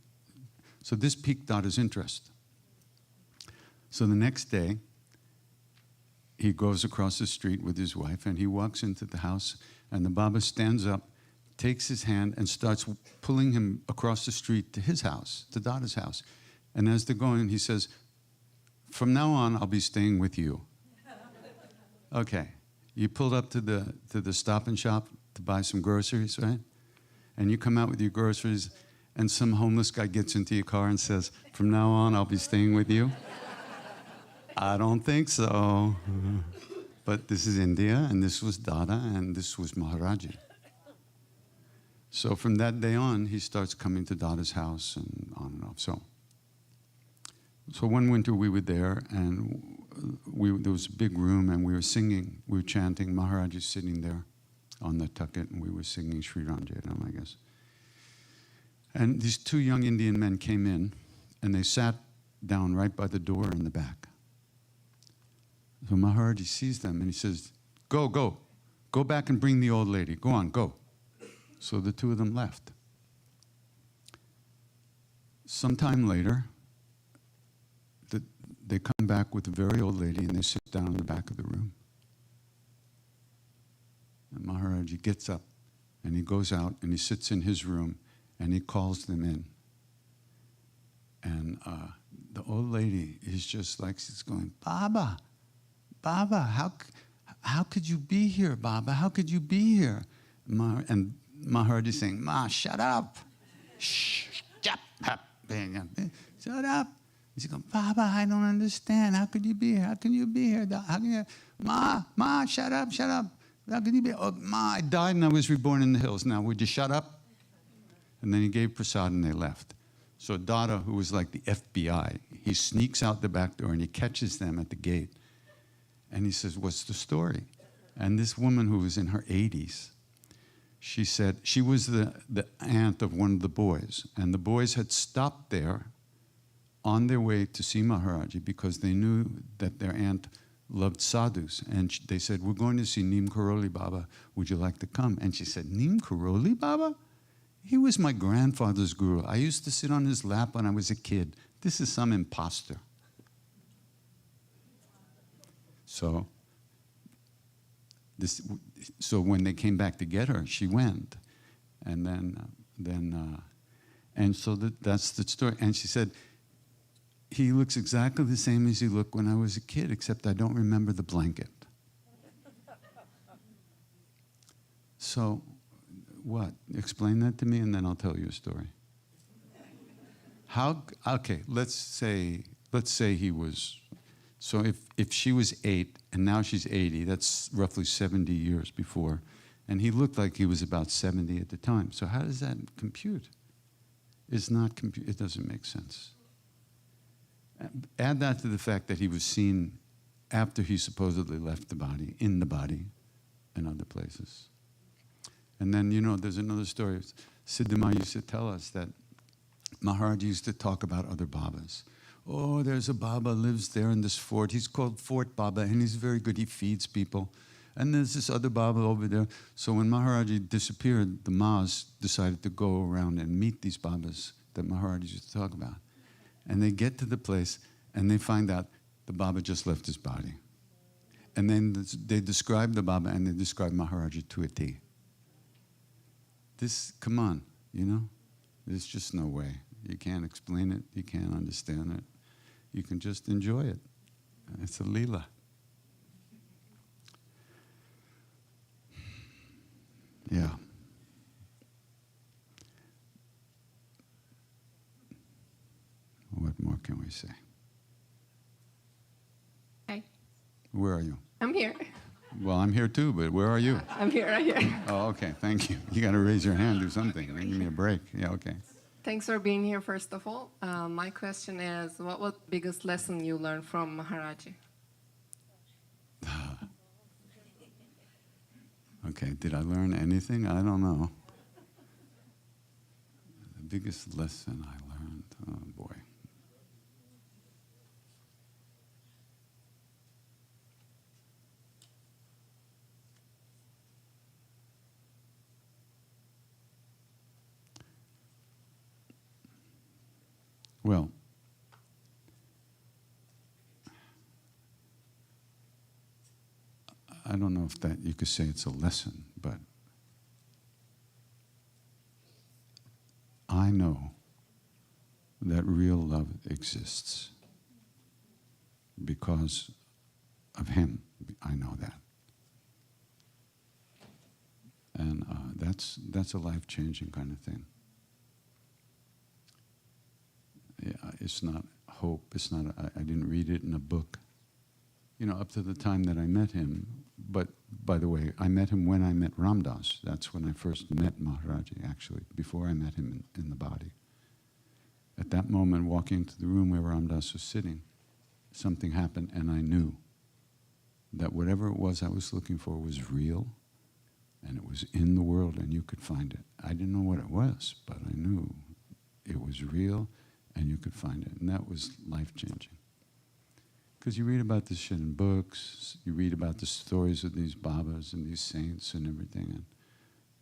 So this piqued Dada's interest. So the next day, he goes across the street with his wife, and he walks into the house, and the Baba stands up, takes his hand, and starts pulling him across the street to his house, to Dada's house. And as they're going, he says, from now on, I'll be staying with you. Okay. You pulled up to the Stop and Shop to buy some groceries, right? And you come out with your groceries, and some homeless guy gets into your car and says, from now on, I'll be staying with you. I don't think so. But this is India, and this was Dada, and this was Maharaji. So from that day on, he starts coming to Dada's house and on and off. So one winter we were there, and there was a big room, and we were singing, we were chanting. Maharaji sitting there on the tucket, and we were singing Sri Ram Jayadam, I guess. And these two young Indian men came in, and they sat down right by the door in the back. So Maharaji sees them, and he says, go, go. Go back and bring the old lady. Go on, go. So the two of them left. Sometime later, they come back with a very old lady, and they sit down in the back of the room. And Maharaji gets up, and he goes out, and he sits in his room, and he calls them in. And the old lady is just like, she's going, Baba, Baba, how could you be here, Baba? How could you be here? And Maharaji is saying, Ma, shut up. Shh, shut up. Shut up. She's going, Baba, I don't understand. How could you be here? How can you be here? How can you? Ma, shut up, shut up. How can you be? Oh, Ma, I died and I was reborn in the hills. Now, would you shut up? And then he gave prasad and they left. So Dada, who was like the FBI, he sneaks out the back door and he catches them at the gate. And he says, what's the story? And this woman who was in her 80s, she said, she was the aunt of one of the boys. And the boys had stopped there on their way to see Maharaji because they knew that their aunt loved sadhus. And they said, we're going to see Neem Karoli Baba. Would you like to come? And she said, Neem Karoli Baba? He was my grandfather's guru. I used to sit on his lap when I was a kid. This is some imposter. So, so when they came back to get her, she went. And and so that's the story. And she said, he looks exactly the same as he looked when I was a kid, except I don't remember the blanket. So, what? Explain that to me, and then I'll tell you a story. Okay, let's say he was, so if she was 8 and now she's 80, that's roughly 70 years before, and he looked like he was about 70 at the time. So how does that compute? It's not compute. It doesn't make sense. Add that to the fact that he was seen after he supposedly left the body, in the body, and other places. And then, there's another story. Siddhama used to tell us that Maharaji used to talk about other Babas. Oh, there's a Baba lives there in this fort. He's called Fort Baba, and he's very good. He feeds people. And there's this other Baba over there. So when Maharaji disappeared, the Mas decided to go around and meet these Babas that Maharaji used to talk about. And they get to the place, and they find out the Baba just left his body. And then they describe the Baba, and they describe Maharaji to a T. Come on, there's just no way. You can't explain it. You can't understand it. You can just enjoy it. It's a Leela. Yeah. What more can we say? Hi. Where are you? I'm here. Well, I'm here too, but where are you? I'm here, right here. Oh, okay, thank you. You got to raise your hand, do something. Give me a break. Yeah, okay. Thanks for being here, first of all. My question is, what was the biggest lesson you learned from Maharaji? Okay, did I learn anything? I don't know. The biggest lesson I learned, oh boy. Well, I don't know if that you could say it's a lesson, but I know that real love exists because of him. I know that. And that's a life-changing kind of thing. Yeah, it's not hope. It's not. I didn't read it in a book. Up to the time that I met him. But by the way, I met him when I met Ram Dass. That's when I first met Maharaji, actually, before I met him in the body. At that moment, walking into the room where Ram Dass was sitting, something happened, and I knew that whatever it was I was looking for was real, and it was in the world, and you could find it. I didn't know what it was, but I knew it was real, and you could find it. And that was life-changing. Because you read about this shit in books, you read about the stories of these Babas and these saints and everything. And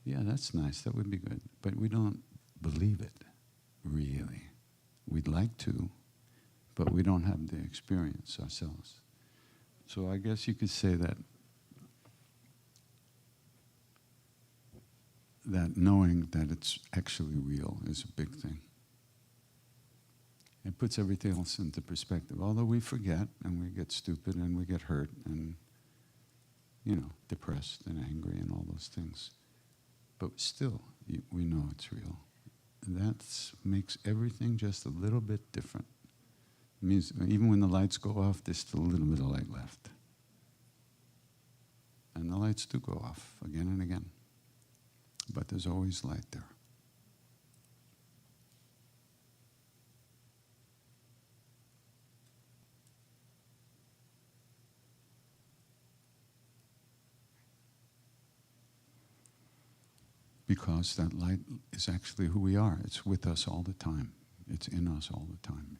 yeah, that's nice, that would be good. But we don't believe it, really. We'd like to, but we don't have the experience ourselves. So I guess you could say that knowing that it's actually real is a big thing. It puts everything else into perspective. Although we forget, and we get stupid, and we get hurt, and, depressed and angry and all those things. But still, we know it's real. That makes everything just a little bit different. It means even when the lights go off, there's still a little bit of light left. And the lights do go off again and again. But there's always light there. Because that light is actually who we are. It's with us all the time. It's in us all the time.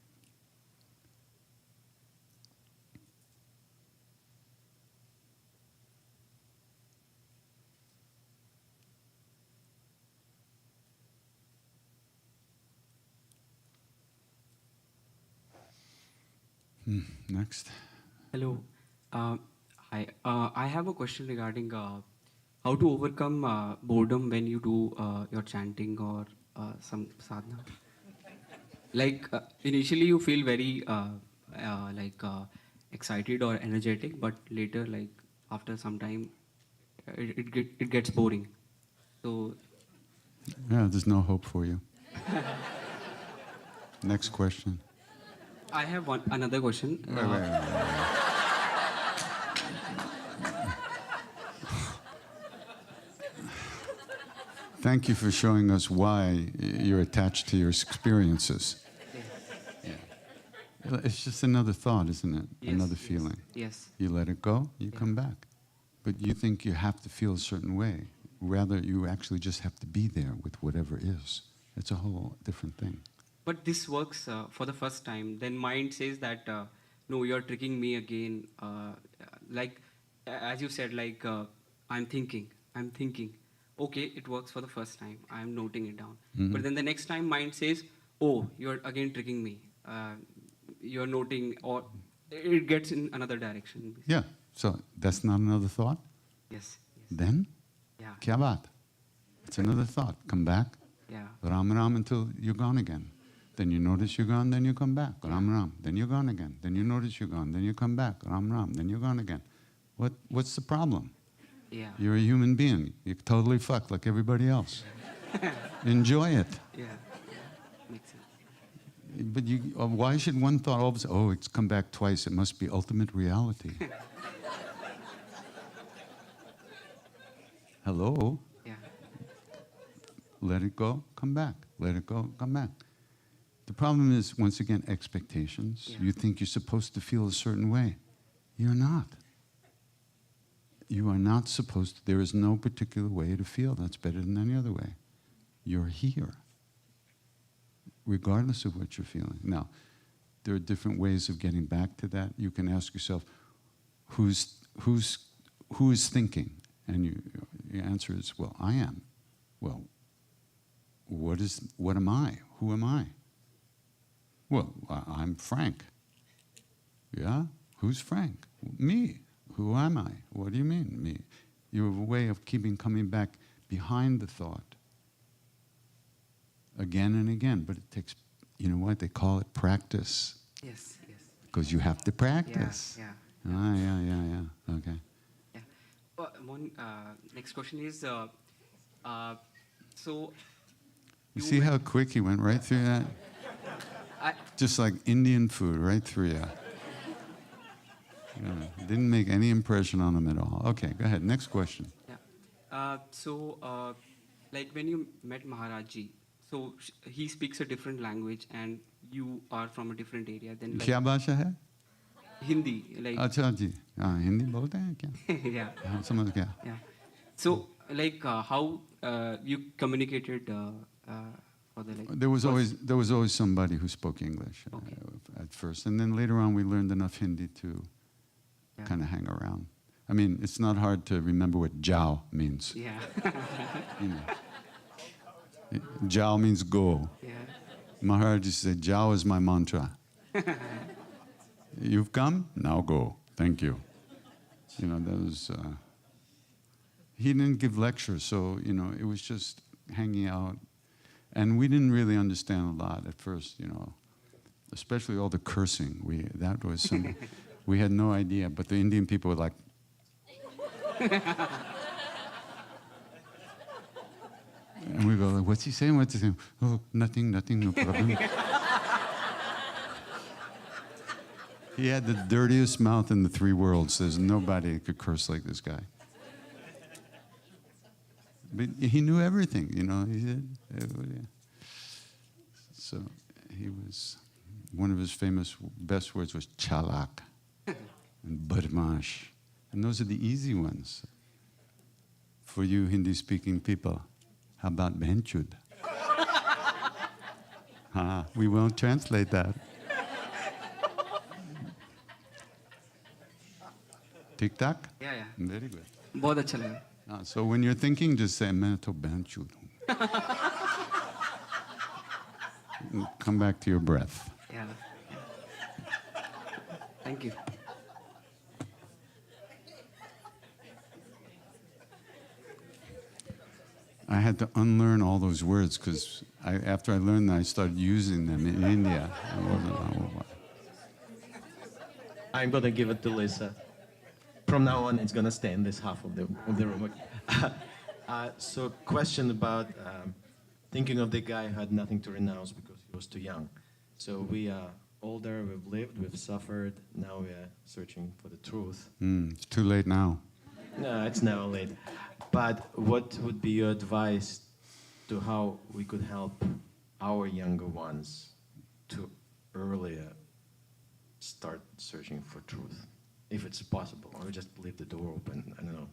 Next. Hello. Hi. I have a question regarding how to overcome boredom when you do your chanting or some sadhana. Like initially you feel very excited or energetic, but later, like after some time, it gets boring. So Yeah, there's no hope for you. Next question. I have another question. Wait. Thank you for showing us why you're attached to your experiences. Yeah. It's just another thought, isn't it? Yes, Another yes, feeling. yes. You let it go, you come back. But you think you have to feel a certain way. Rather, you actually just have to be there with whatever is. It's a whole different thing. But this works for the first time. Then mind says that, no, you're tricking me again. As you said, I'm thinking. Okay, it works for the first time. I'm noting it down. Mhm. But then the next time mind says, oh, you're again tricking me. You're noting, or it gets in another direction. Yeah, so that's not another thought? Yes. Then? Yeah. Kya baat? It's another thought. Come back. Yeah. Ram Ram until you're gone again. Then you notice you're gone, then you come back. Ram Ram. Then you're gone again. Then you notice you're gone, then you come back. Ram Ram. Then you're gone again. What's the problem? Yeah. You're a human being. You're totally fucked like everybody else. Enjoy it. Yeah. Makes sense. But why should one thought all of a sudden, oh, it's come back twice, it must be ultimate reality? Hello? Yeah. Let it go, come back. Let it go, come back. The problem is, once again, expectations. Yeah. You think you're supposed to feel a certain way. You're not. You are not supposed to. There is no particular way to feel that's better than any other way. You're here, regardless of what you're feeling. Now, there are different ways of getting back to that. You can ask yourself, who is thinking? And your answer is, well, I am. Well, what am I? Who am I? Well, I'm Frank. Yeah? Who's Frank? Me. Who am I? What do you mean, me? You have a way of coming back behind the thought again and again, but it takes, you know what, they call it practice. Yes. Because you have to practice. Yeah. Yeah. Okay. Yeah. One next question is, so You see how quick he went right through that? Just like Indian food, right through you. Yeah, didn't make any impression on him at all. Okay, go ahead. Next question. Yeah. Like when you met Maharaji, so he speaks a different language and you are from a different area. Then like क्या भाषा है? Hindi, like. अच्छा जी, हाँ हिंदी बोलते हैं क्या? Yeah. हाँ, समझ गया. Yeah. So like how you communicated for the like. There was always somebody who spoke English at first, and then later on we learned enough Hindi to kind of hang around. I mean, it's not hard to remember what Jao means. Yeah. You know. Jao means go. Yeah. Maharaji said, Jao is my mantra. You've come, now go. Thank you. You know, that was. He didn't give lectures, so you know it was just hanging out, and we didn't really understand a lot at first. You know, especially all the cursing. That was some. We had no idea, but the Indian people were like. And we go, like, what's he saying? What's he saying? Oh, nothing, no problem. He had the dirtiest mouth in the three worlds. There's nobody that could curse like this guy. But he knew everything, you know. He did. So he was, one of his best words was chalak and badmash. And those are the easy ones. For you Hindi-speaking people, how about benchud? We won't translate that. Tic-tac? Yeah. Very good. बहुत अच्छा लगा. So when you're thinking, just say, मैं तो benchud हूँ. Come back to your breath. Yeah. Thank you. I had to unlearn all those words because after I learned them, I started using them in India. I'm going to give it to Lisa. From now on, it's going to stay in this half of the room. So question about thinking of the guy who had nothing to renounce because he was too young. So we are older, we've lived, we've suffered, now we are searching for the truth. It's too late now. No, it's never late. But what would be your advice to how we could help our younger ones to earlier start searching for truth, if it's possible, or just leave the door open? I don't know.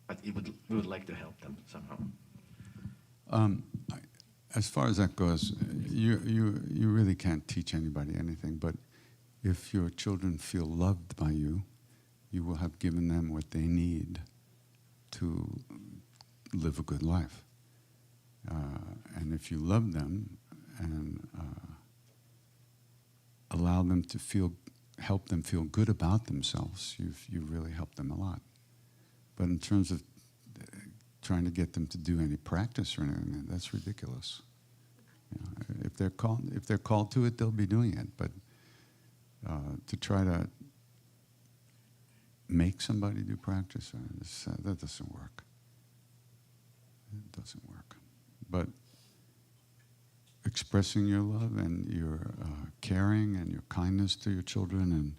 But we would like to help them somehow. As far as that goes, you really can't teach anybody anything. But if your children feel loved by you, you will have given them what they need to live a good life. And if you love them and allow them to help them feel good about themselves, you've really helped them a lot. But in terms of trying to get them to do any practice or anything, that's ridiculous. You know, if they're called to it, they'll be doing it. But to try to make somebody do practice, that doesn't work. It doesn't work. But expressing your love and your caring and your kindness to your children and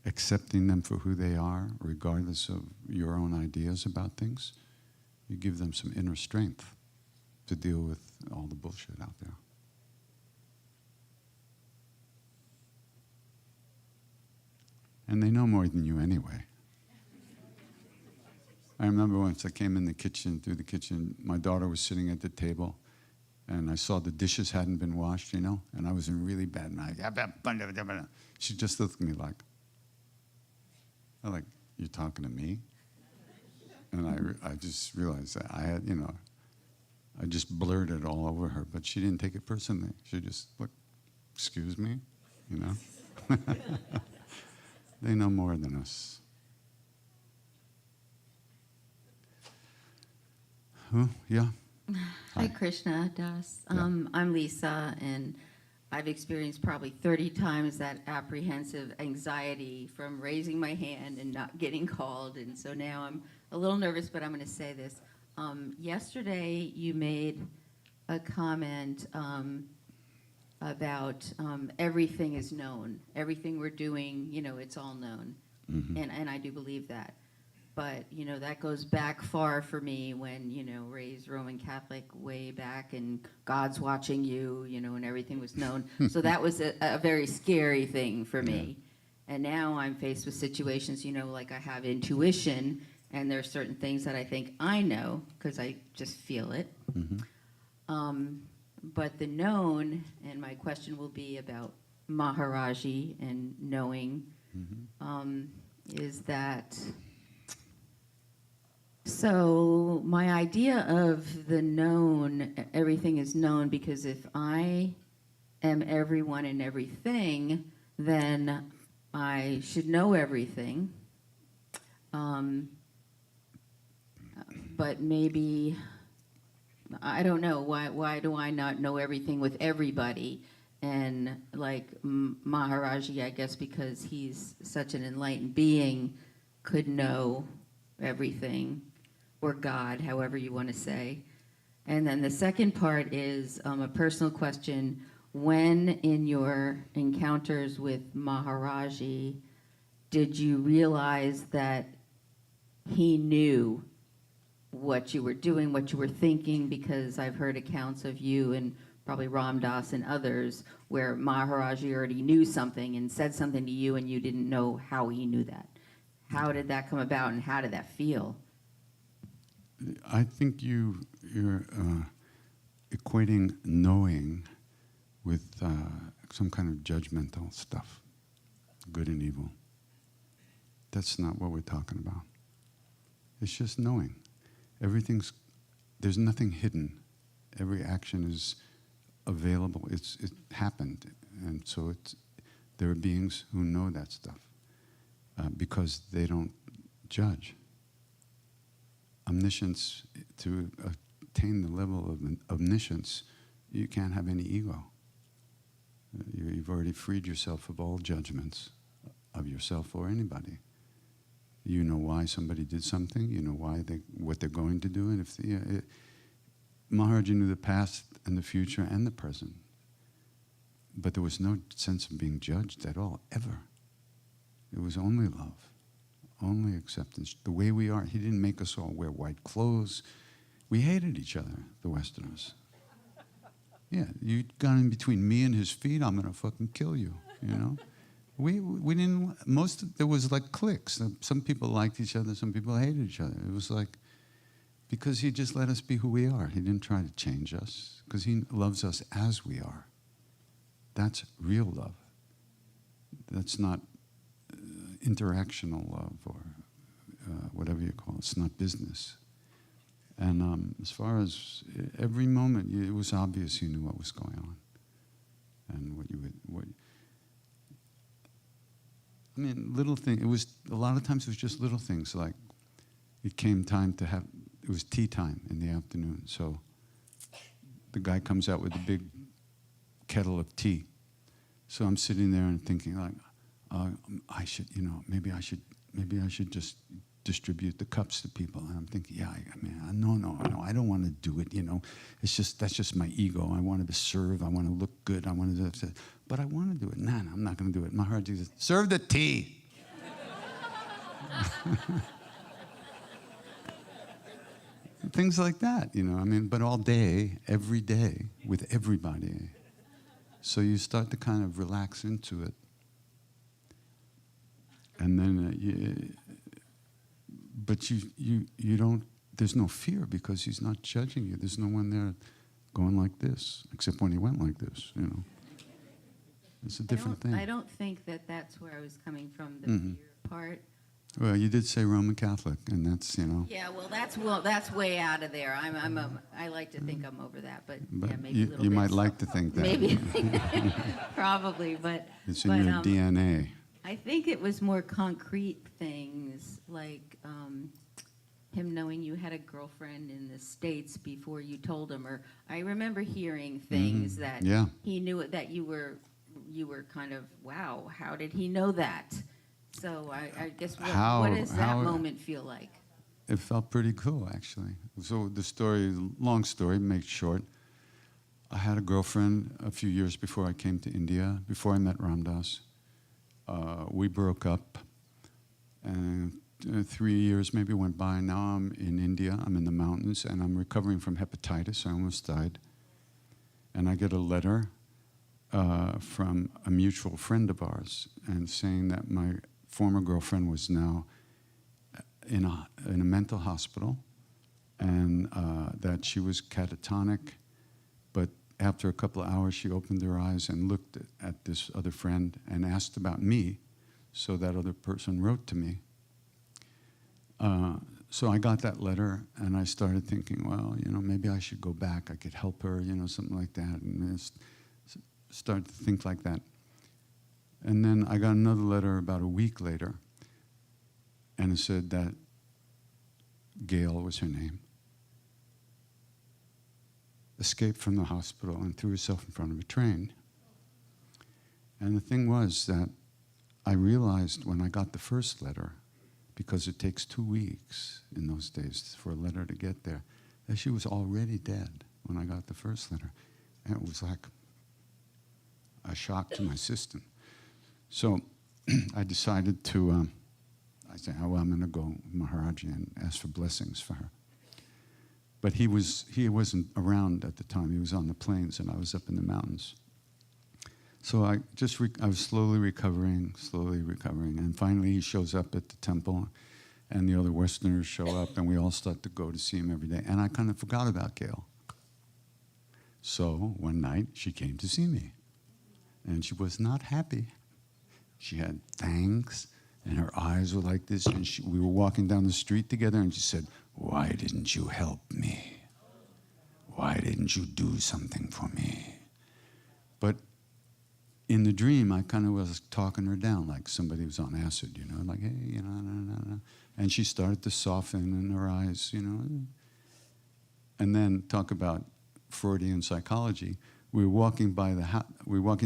accepting them for who they are, regardless of your own ideas about things, you give them some inner strength to deal with all the bullshit out there. And they know more than you anyway. I remember once I came in the kitchen, through the kitchen, my daughter was sitting at the table, and I saw the dishes hadn't been washed, you know, and I was in really bad mood. She just looked at me like, you're talking to me? And I just realized that I had, I just blurted all over her, but she didn't take it personally. She just, excuse me, They know more than us. Yeah. Hi, Krishna, Das. I'm Lisa, and I've experienced probably 30 times that apprehensive anxiety from raising my hand and not getting called, and so now I'm a little nervous, but I'm going to say this. Yesterday, you made a comment about everything is known. Everything we're doing, it's all known, and I do believe that. But, that goes back far for me when, raised Roman Catholic way back and God's watching you, and everything was known. So that was a very scary thing for me. And now I'm faced with situations, like I have intuition, and there are certain things that I think I know because I just feel it. But the known, and my question will be about Maharaji and knowing, is that... So my idea of the known, everything is known, because if I am everyone and everything, then I should know everything. But maybe, I don't know, why do I not know everything with everybody? And like Maharaji, I guess because he's such an enlightened being, could know everything. Or God, however you want to say. And then the second part is a personal question. When in your encounters with Maharaji, did you realize that he knew what you were doing, what you were thinking? Because I've heard accounts of you and probably Ram Dass and others where Maharaji already knew something and said something to you and you didn't know how he knew that. How did that come about and how did that feel? I think you're equating knowing with some kind of judgmental stuff, good and evil. That's not what we're talking about. It's just knowing. There's nothing hidden. Every action is available. It happened. And so there are beings who know that stuff because they don't judge. Omniscience, to attain the level of omniscience, you can't have any ego. You've already freed yourself of all judgments of yourself or anybody. You know why somebody did something. You know what they're going to do. And if Maharaji knew the past and the future and the present, but there was no sense of being judged at all, ever. It was only love, only acceptance. The way we are. He didn't make us all wear white clothes. We hated each other, the Westerners. Yeah, you got in between me and his feet, I'm gonna fucking kill you, you know? We didn't, there was like cliques. Some people liked each other, some people hated each other. It was like, because he just let us be who we are. He didn't try to change us, because he loves us as we are. That's real love. That's not interactional love or whatever you call it. It's not business. And as far as every moment, it was obvious you knew what was going on, and I mean, little thing. It was a lot of times. It was just little things like it came time to have. It was tea time in the afternoon, so the guy comes out with a big kettle of tea. So I'm sitting there and thinking like, I should, maybe I should just distribute the cups to people. And I'm thinking, no, I don't want to do it, that's just my ego. I want to serve, I want to look good, I want to do it. But I want to do it. No, I'm not going to do it. Maharaji says, serve the tea. Things like that, but all day, every day, with everybody. So you start to kind of relax into it. And then but you don't, there's no fear because he's not judging you. There's no one there going like this, except when he went like this, It's a different thing. I don't think that's where I was coming from, the fear part. Well, you did say Roman Catholic, and that's, Yeah, that's way out of there. I like to think I'm over that, but yeah, maybe a little bit. You might like to think that. Maybe, probably, but it's in your DNA. I think it was more concrete things, like him knowing you had a girlfriend in the States before you told him, or I remember hearing things that he knew that you were kind of, wow, how did he know that? So I guess what does that moment feel like? It felt pretty cool, actually. So the story, long story, make it short. I had a girlfriend a few years before I came to India, before I met Ram Dass. We broke up, and 3 years maybe went by. Now I'm in India, I'm in the mountains, and I'm recovering from hepatitis. I almost died. And I get a letter from a mutual friend of ours, and saying that my former girlfriend was now in a mental hospital, and that she was catatonic, but after a couple of hours, she opened her eyes and looked at this other friend and asked about me. So that other person wrote to me. So I got that letter, and I started thinking, well, maybe I should go back. I could help her, something like that. And started to think like that. And then I got another letter about a week later, and it said that Gail was her name, escaped from the hospital and threw herself in front of a train. And the thing was that I realized when I got the first letter, because it takes 2 weeks in those days for a letter to get there, that she was already dead when I got the first letter. And it was like a shock to my system. So I decided to, I said, I'm going to go to Maharaji and ask for blessings for her. But he wasn't around at the time. He was on the plains, and I was up in the mountains. So I was slowly recovering, and finally he shows up at the temple, and the other Westerners show up, and we all start to go to see him every day. And I kind of forgot about Gail. So one night she came to see me, and she was not happy. She had fangs, and her eyes were like this, and we were walking down the street together, and she said, "Why didn't you help me? Why didn't you do something for me?" But in the dream, I kind of was talking her down like somebody was on acid, like, hey, And she started to soften in her eyes, and then talk about Freudian psychology. We were walking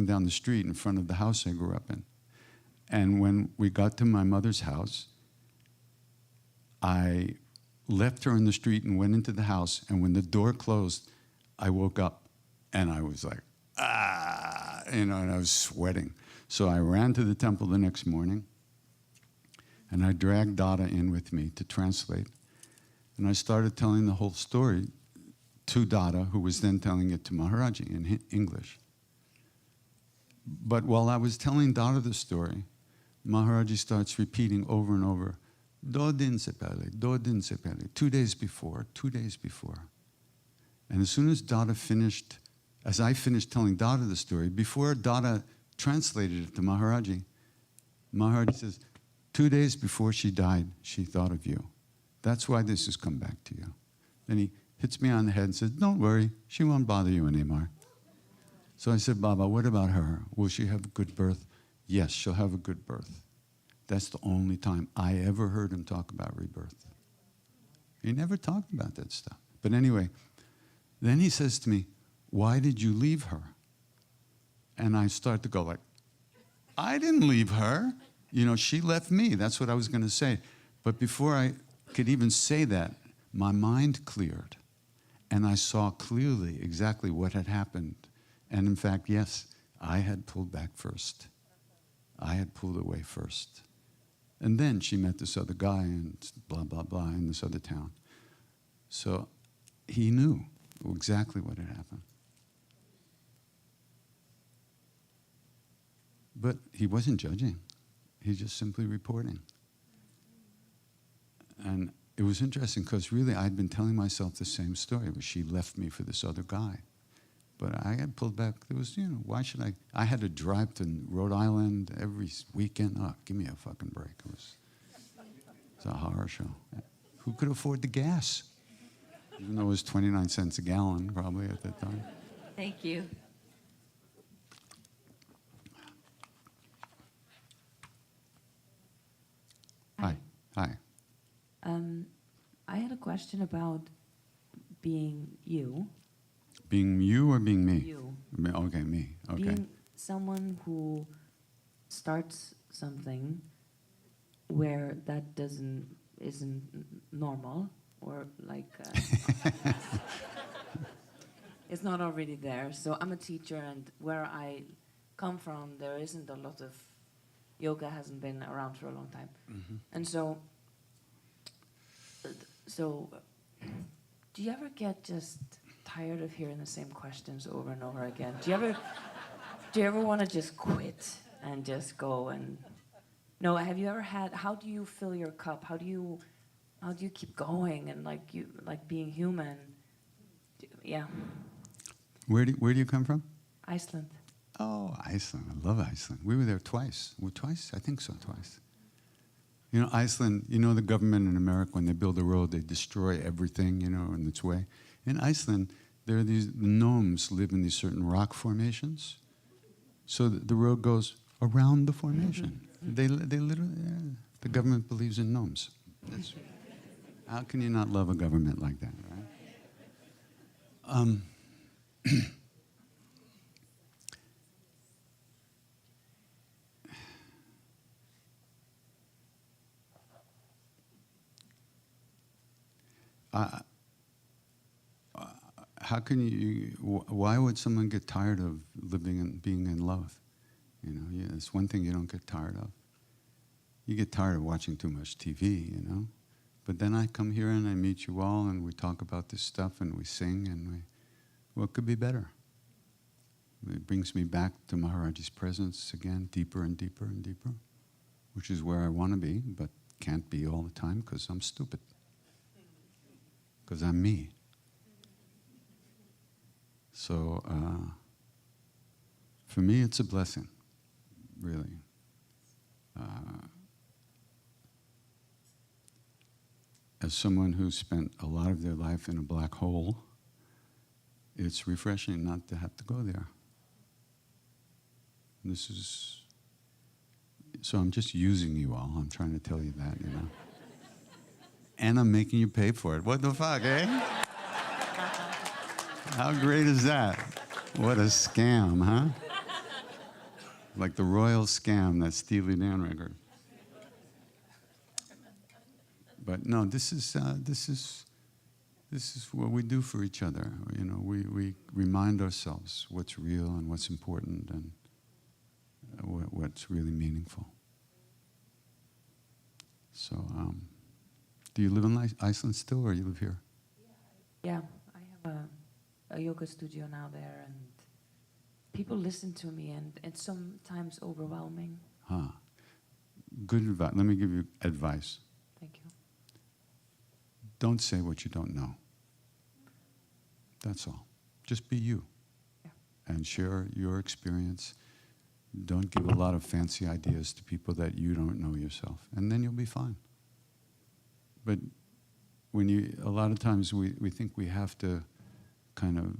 down the street in front of the house I grew up in. And when we got to my mother's house, I left her in the street and went into the house. And when the door closed, I woke up and I was like, and I was sweating. So I ran to the temple the next morning and I dragged Dada in with me to translate. And I started telling the whole story to Dada, who was then telling it to Maharaji in English. But while I was telling Dada the story, Maharaji starts repeating over and over, "Do din se pehle, 2 days before, 2 days before." And as soon as Dada finished, as I finished telling Dada the story, before Dada translated it to Maharaji, Maharaji says, 2 days before she died, she thought of you. That's why this has come back to you. Then he hits me on the head and says, "Don't worry, she won't bother you anymore." So I said, "Baba, what about her? Will she have a good birth?" "Yes, she'll have a good birth." That's the only time I ever heard him talk about rebirth. He never talked about that stuff. But anyway, then he says to me, "Why did you leave her?" And I start to go like, I didn't leave her. You know, she left me. That's what I was going to say. But before I could even say that, my mind cleared. And I saw clearly exactly what had happened. And in fact, yes, I had pulled back first. I had pulled away first. And then she met this other guy and blah, blah, blah in this other town. So he knew exactly what had happened. But he wasn't judging. He's just simply reporting. And it was interesting because really I'd been telling myself the same story, but she left me for this other guy. But I had pulled back. There was, why should I? I had to drive to Rhode Island every weekend. Oh, give me a fucking break. It was a horror show. Who could afford the gas? Even though it was 29 cents a gallon probably at that time. Thank you. Hi. Hi. I had a question about being you. Being you or being me? You. Okay, me. Okay. Being someone who starts something where that isn't normal, or like it's not already there. So I'm a teacher, and where I come from, there isn't a lot of yoga, hasn't been around for a long time, and so do you ever get just tired of hearing the same questions over and over again? Do you ever want to just quit and just go and no? Have you ever had? How do you fill your cup? How do you keep going and like being human? Yeah. Where do you come from? Iceland. Oh, Iceland. I love Iceland. We were there twice. Well, twice? I think so, twice. Iceland, the government in America, when they build a road, they destroy everything, in its way. In Iceland, there are these gnomes live in these certain rock formations. So the road goes around the formation. They literally, the government believes in gnomes. How can you not love a government like that, right? How can why would someone get tired of living and being in love? It's one thing you don't get tired of. You get tired of watching too much TV, But then I come here and I meet you all and we talk about this stuff and we sing and what could be better? It brings me back to Maharaji's presence again, deeper and deeper and deeper, which is where I want to be, but can't be all the time because I'm stupid. Because I'm me. So for me, it's a blessing, really. As someone who spent a lot of their life in a black hole, it's refreshing not to have to go there. So I'm just using you all. I'm trying to tell you that, And I'm making you pay for it. What the fuck, eh? How great is that? What a scam, huh? Like the royal scam, that Steely Dan record. But no, this is what we do for each other. You know, we remind ourselves what's real and what's important and what's really meaningful. So, do you live in Iceland still, or you live here? Yeah, I have a yoga studio now there, and people listen to me, and it's sometimes overwhelming. Huh. Good advice. Let me give you advice. Thank you. Don't say what you don't know. That's all. Just be you. Yeah. And share your experience. Don't give a lot of fancy ideas to people that you don't know yourself, and then you'll be fine. But a lot of times we think we have to kind of,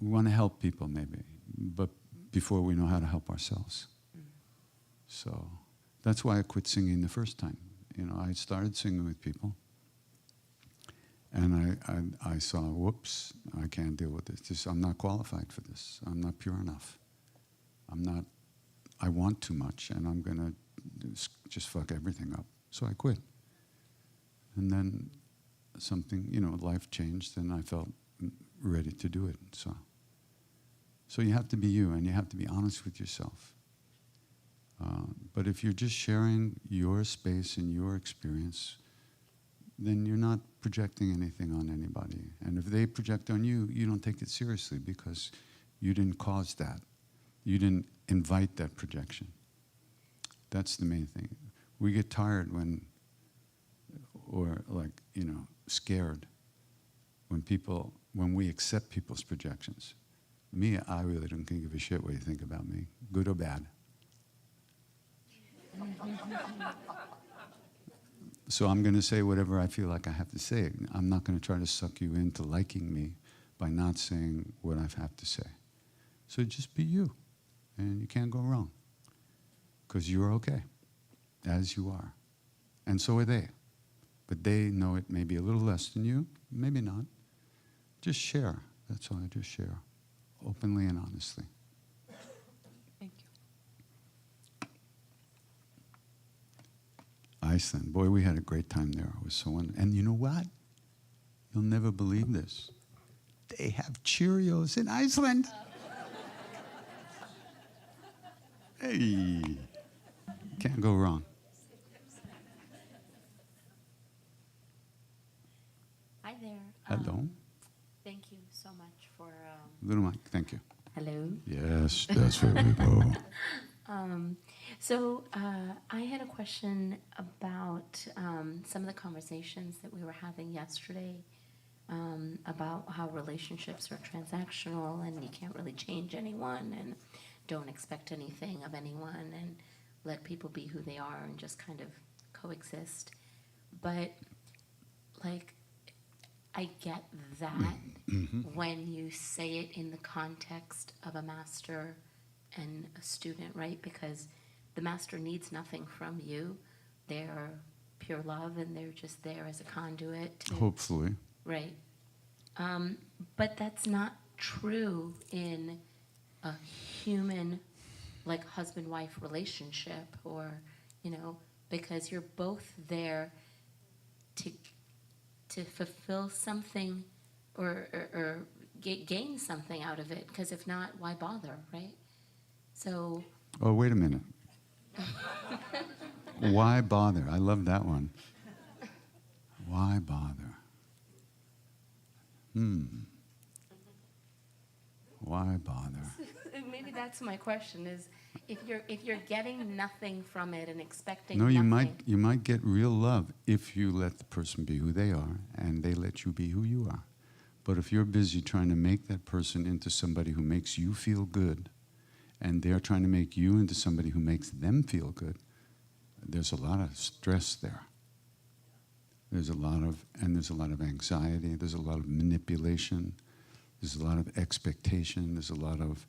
we want to help people maybe, but before we know how to help ourselves. So that's why I quit singing the first time. You know, I started singing with people, and I saw, whoops, I can't deal with this. I'm not qualified for this. I'm not pure enough. I want too much, and I'm going to just fuck everything up. So I quit. And then something, life changed, and I felt ready to do it. So you have to be you, and you have to be honest with yourself. But if you're just sharing your space and your experience, then you're not projecting anything on anybody. And if they project on you, you don't take it seriously because you didn't cause that. You didn't invite that projection. That's the main thing. We get tired scared when we accept people's projections. Me, I really don't give a shit what you think about me, good or bad. So I'm going to say whatever I feel like I have to say. I'm not going to try to suck you into liking me by not saying what I have to say. So just be you, and you can't go wrong, because you're okay, as you are. And so are they. But they know it maybe a little less than you, maybe not. Just share. That's all. Just share, openly and honestly. Thank you. Iceland. Boy, we had a great time there. It was so and you know what? You'll never believe this. They have Cheerios in Iceland. Hey, can't go wrong. Hi there. Hello. Thank you so much for. Little Mike, thank you. Hello. Yes, that's where we go. I had a question about some of the conversations that we were having yesterday about how relationships are transactional and you can't really change anyone and don't expect anything of anyone and let people be who they are and just kind of coexist. But, I get that when you say it in the context of a master and a student, right? Because the master needs nothing from you. They're pure love, and they're just there as a conduit. Hopefully. Right. But that's not true in a human, husband-wife relationship, or, because you're both there to fulfill something or gain something out of it. Because if not, why bother, right? So. Oh, wait a minute. Why bother? I love that one. Why bother? Why bother? Maybe that's my question: is if you're getting nothing from it and expecting No, nothing. you might get real love if you let the person be who they are and they let you be who you are. But if you're busy trying to make that person into somebody who makes you feel good, and they're trying to make you into somebody who makes them feel good, there's a lot of stress there. There's a lot of anxiety, there's a lot of manipulation, there's a lot of expectation, there's a lot of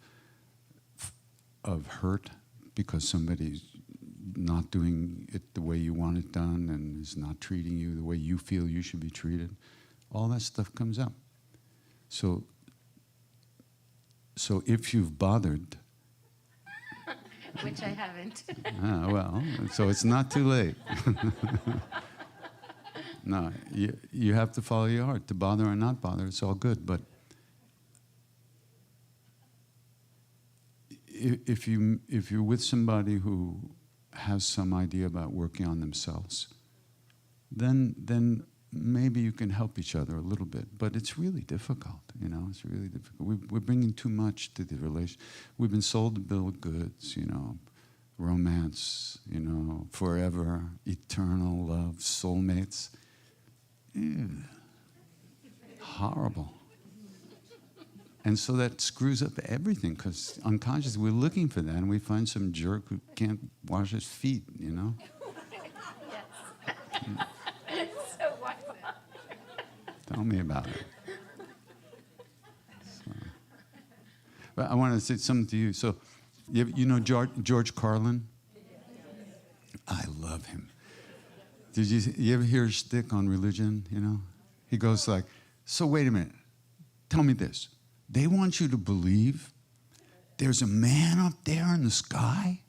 hurt because somebody's not doing it the way you want it done and is not treating you the way you feel you should be treated. All that stuff comes up. So if you've bothered, Which I haven't. well, so it's not too late. No, you have to follow your heart. To bother or not bother, it's all good. But if you're with somebody who has some idea about working on themselves, then maybe you can help each other a little bit. But it's really difficult, you know. It's really difficult. We're bringing too much to the relation. We've been sold a bill of goods, you know, romance, you know, forever, eternal love, soulmates. Ew. Horrible. And so that screws up everything, because unconsciously we're looking for that, and we find some jerk who can't wash his feet, you know? Yes. So wild. Tell me about it. So. But I want to say something to you. So, you know George Carlin? I love him. Did you ever hear his shtick on religion, you know? He goes like, so wait a minute, tell me this. They want you to believe there's a man up there in the sky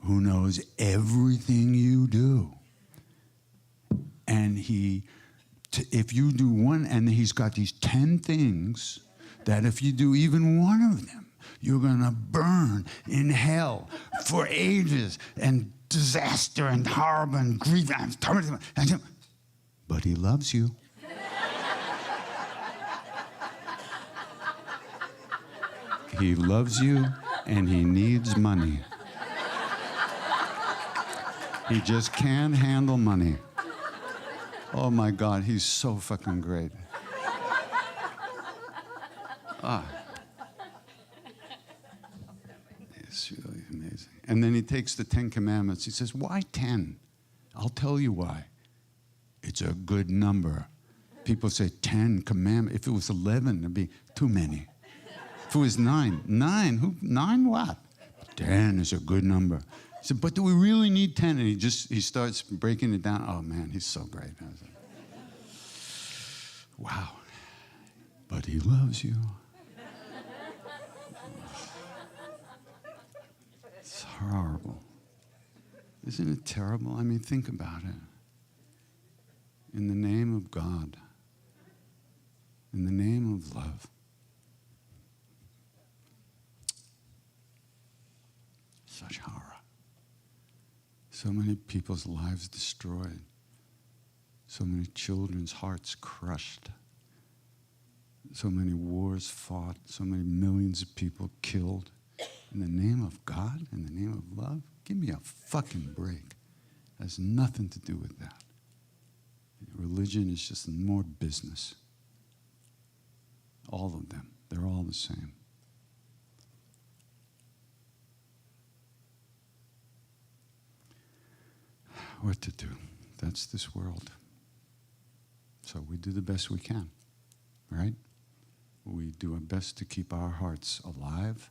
who knows everything you do. And if you do one, and he's got these 10 things that if you do even one of them, you're gonna burn in hell for ages and disaster and horror and grief. But he loves you. He loves you and he needs money. He just can't handle money. Oh my God, he's so fucking great. It's really amazing. And then he takes the 10 Commandments. He says, why 10? I'll tell you why. It's a good number. People say 10 Commandments. If it was 11, it'd be too many. If it was 9, 9 what? 10 is a good number. He said, but do we really need 10? And he starts breaking it down. Oh man, he's so great. I was like, wow. But he loves you. It's horrible. Isn't it terrible? I mean, think about it. In the name of God, in the name of love, such horror. So many people's lives destroyed. So many children's hearts crushed. So many wars fought. So many millions of people killed. In the name of God, in the name of love, give me a fucking break. It has nothing to do with that. Religion is just more business. All of them. They're all the same. What to do? That's this world. So we do the best we can, right? We do our best to keep our hearts alive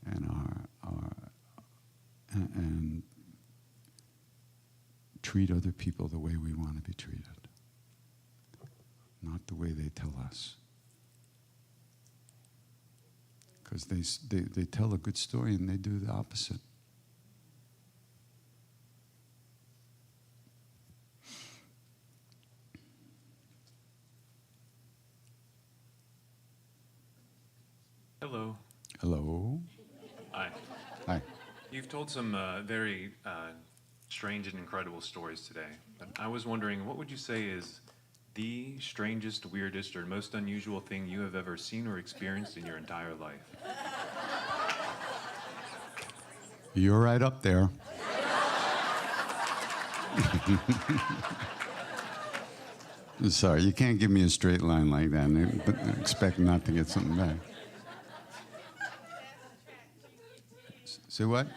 and and treat other people the way we want to be treated, not the way they tell us. Because they tell a good story and they do the opposite. Hello. Hello. Hi. Hi. You've told some very strange and incredible stories today. But I was wondering, what would you say is the strangest, weirdest, or most unusual thing you have ever seen or experienced in your entire life? You're right up there. Sorry, you can't give me a straight line like that and expect not to get something back. Say what?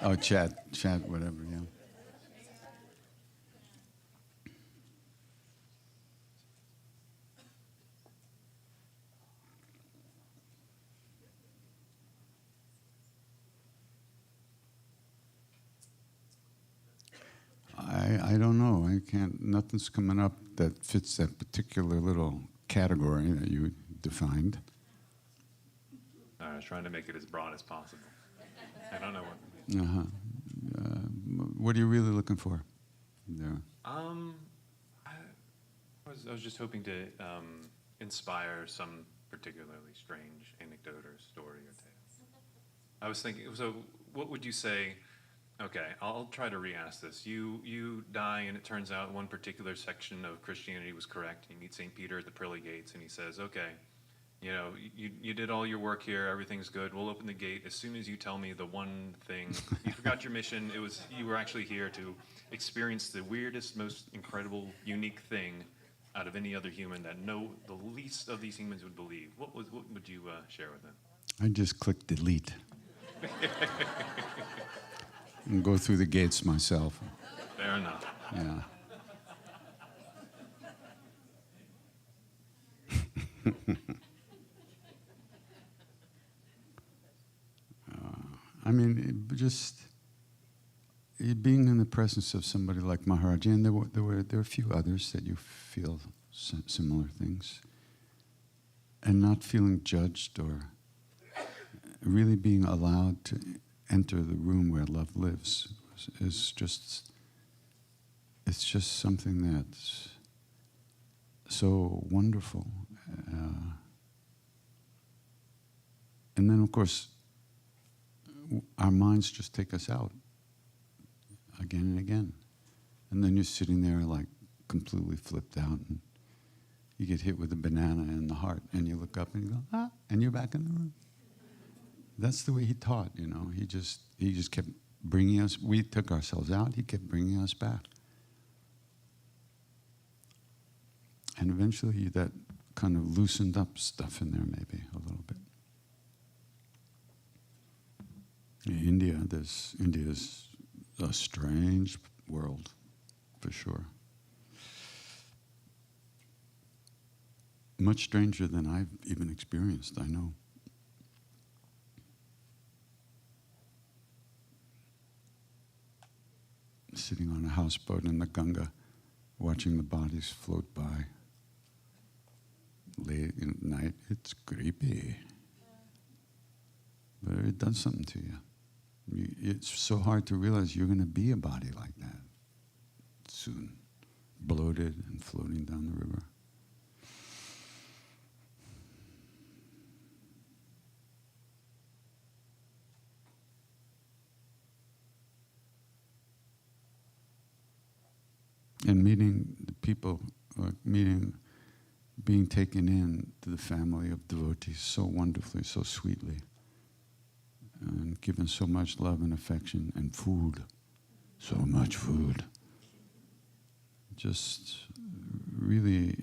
Oh, chat, whatever, yeah. can't, nothing's coming up that fits that particular little category that you defined. I was trying to make it as broad as possible. I don't know what. What are you really looking for? Yeah. I was just hoping to inspire some particularly strange anecdote or story or tale. I was thinking, so what would you say? Okay, I'll try to re-ask this. You die, and it turns out one particular section of Christianity was correct. You meet St. Peter at the pearly gates, and he says, okay, you know, you did all your work here, everything's good, we'll open the gate as soon as you tell me the one thing. You forgot your mission, you were actually here to experience the weirdest, most incredible, unique thing out of any other human that the least of these humans would believe. What would you share with them? I just click delete and go through the gates myself. Fair enough. Yeah. I mean, just being in the presence of somebody like Maharaji, and there were a few others that you feel similar things, and not feeling judged or really being allowed to enter the room where love lives is just, it's just something that's so wonderful. And then, of course, our minds just take us out again and again. And then you're sitting there like completely flipped out, and you get hit with a banana in the heart, and you look up and you go, ah, and you're back in the room. That's the way he taught, you know. He just kept bringing us, we took ourselves out, he kept bringing us back. And eventually that kind of loosened up stuff in there maybe a little bit. India is a strange world, for sure. Much stranger than I've even experienced, I know. Sitting on a houseboat in the Ganga, watching the bodies float by. Late at night, it's creepy. But it does something to you. It's so hard to realize you're going to be a body like that soon, bloated and floating down the river. And meeting the people, being taken in to the family of devotees so wonderfully, so sweetly, and given so much love and affection and food, so much food. Just really,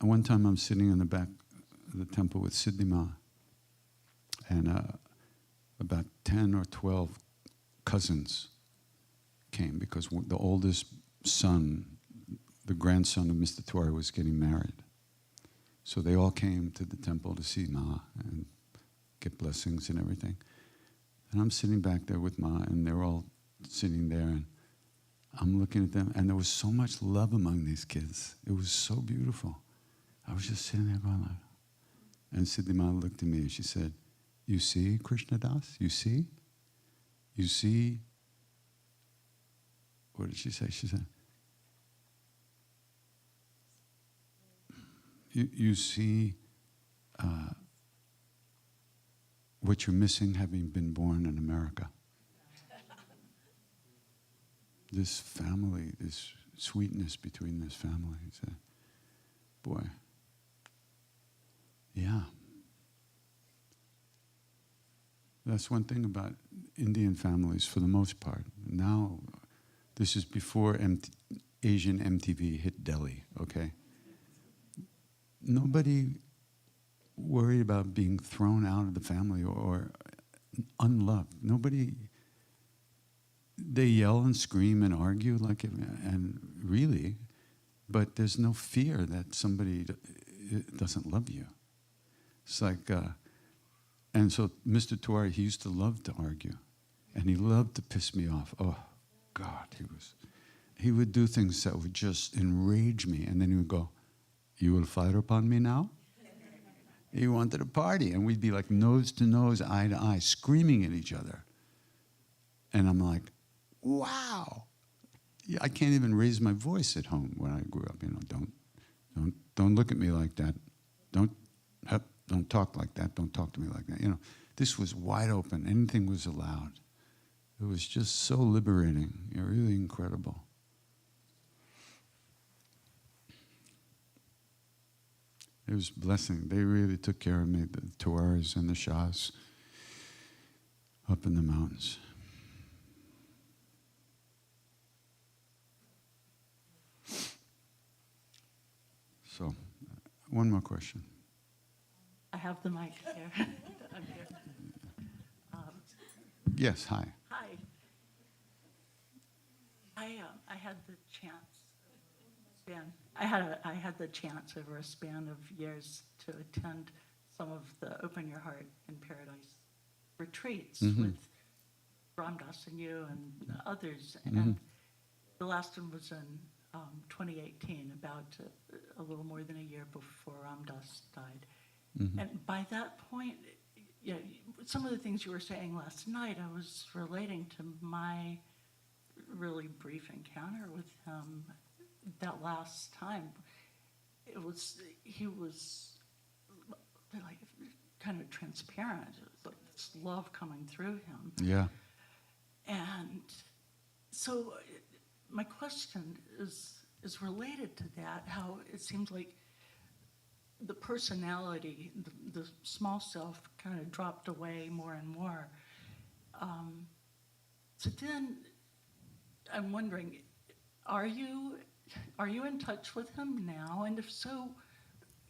one time I'm sitting in the back of the temple with Siddhima, and about 10 or 12 cousins came because the oldest son, the grandson of Mr. Tiwari, was getting married. So they all came to the temple to see Ma and get blessings and everything. And I'm sitting back there with Ma, and they're all sitting there, and I'm looking at them, and there was so much love among these kids. It was so beautiful. I was just sitting there going like, and Siddhima looked at me and she said, "You see, Krishna Das? You see? You see?" What did she say? She said, You see what you're missing having been born in America. This family, this sweetness between this family. It's boy, yeah. That's one thing about Indian families for the most part. Now, this is before Asian MTV hit Delhi, okay? Nobody worried about being thrown out of the family or unloved. Nobody, they yell and scream and argue like, and really, but there's no fear that somebody doesn't love you. It's like, and so Mr. Tiwari, he used to love to argue. And he loved to piss me off. Oh, God, he would do things that would just enrage me. And then he would go, "You will fire upon me now?" He wanted to party. And we'd be like nose to nose, eye to eye, screaming at each other. And I'm like, wow. Yeah, I can't even raise my voice at home when I grew up. Don't look at me like that. Don't talk like that. Don't talk to me like that. This was wide open. Anything was allowed. It was just so liberating. Really incredible. It was a blessing. They really took care of me, the Tawaras and the Shahs up in the mountains. So, one more question. I have the mic here. I'm here. Yes, hi. Hi. I had the chance. I had the chance over a span of years to attend some of the Open Your Heart in Paradise retreats with Ram Dass and you and others. And the last one was in 2018, about a little more than a year before Ram Dass died. And by that point, some of the things you were saying last night, I was relating to my really brief encounter with him that last time. He was like kind of transparent. It was like this love coming through him. Yeah. And so my question is related to that, how it seems like the personality, the small self kind of dropped away more and more. So then I'm wondering, are you in touch with him now? And if so,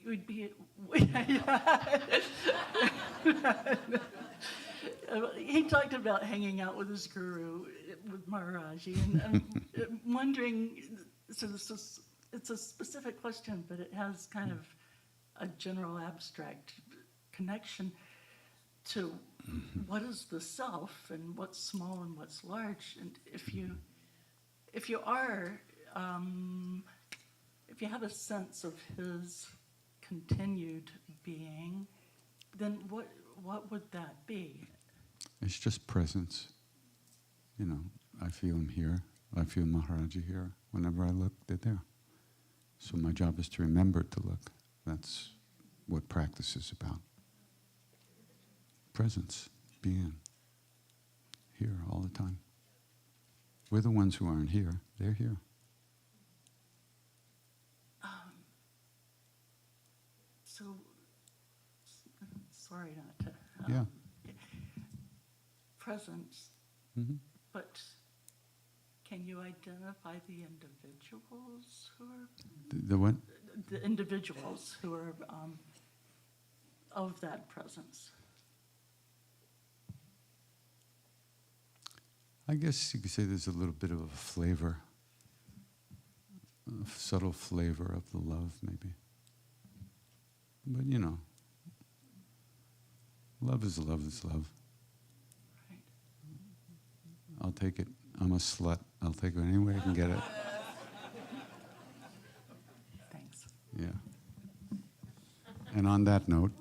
it would be... He talked about hanging out with his guru, with Maharaji, and I'm wondering, so it's a specific question, but it has kind of a general abstract connection to what is the self and what's small and what's large. And if you have a sense of his continued being, then what would that be? It's just presence. I feel him here. I feel Maharaji here. Whenever I look, they're there. So my job is to remember to look. That's what practice is about. Presence, being here all the time. We're the ones who aren't here. They're here. So, sorry not to... Yeah. Presence, but can you identify the individuals who are... The what? The individuals who are of that presence. I guess you could say there's a little bit of a flavor, a subtle flavor of the love, maybe. But love is love is love. Right. I'll take it. I'm a slut. I'll take it any way I can get it. Thanks. Yeah. And on that note,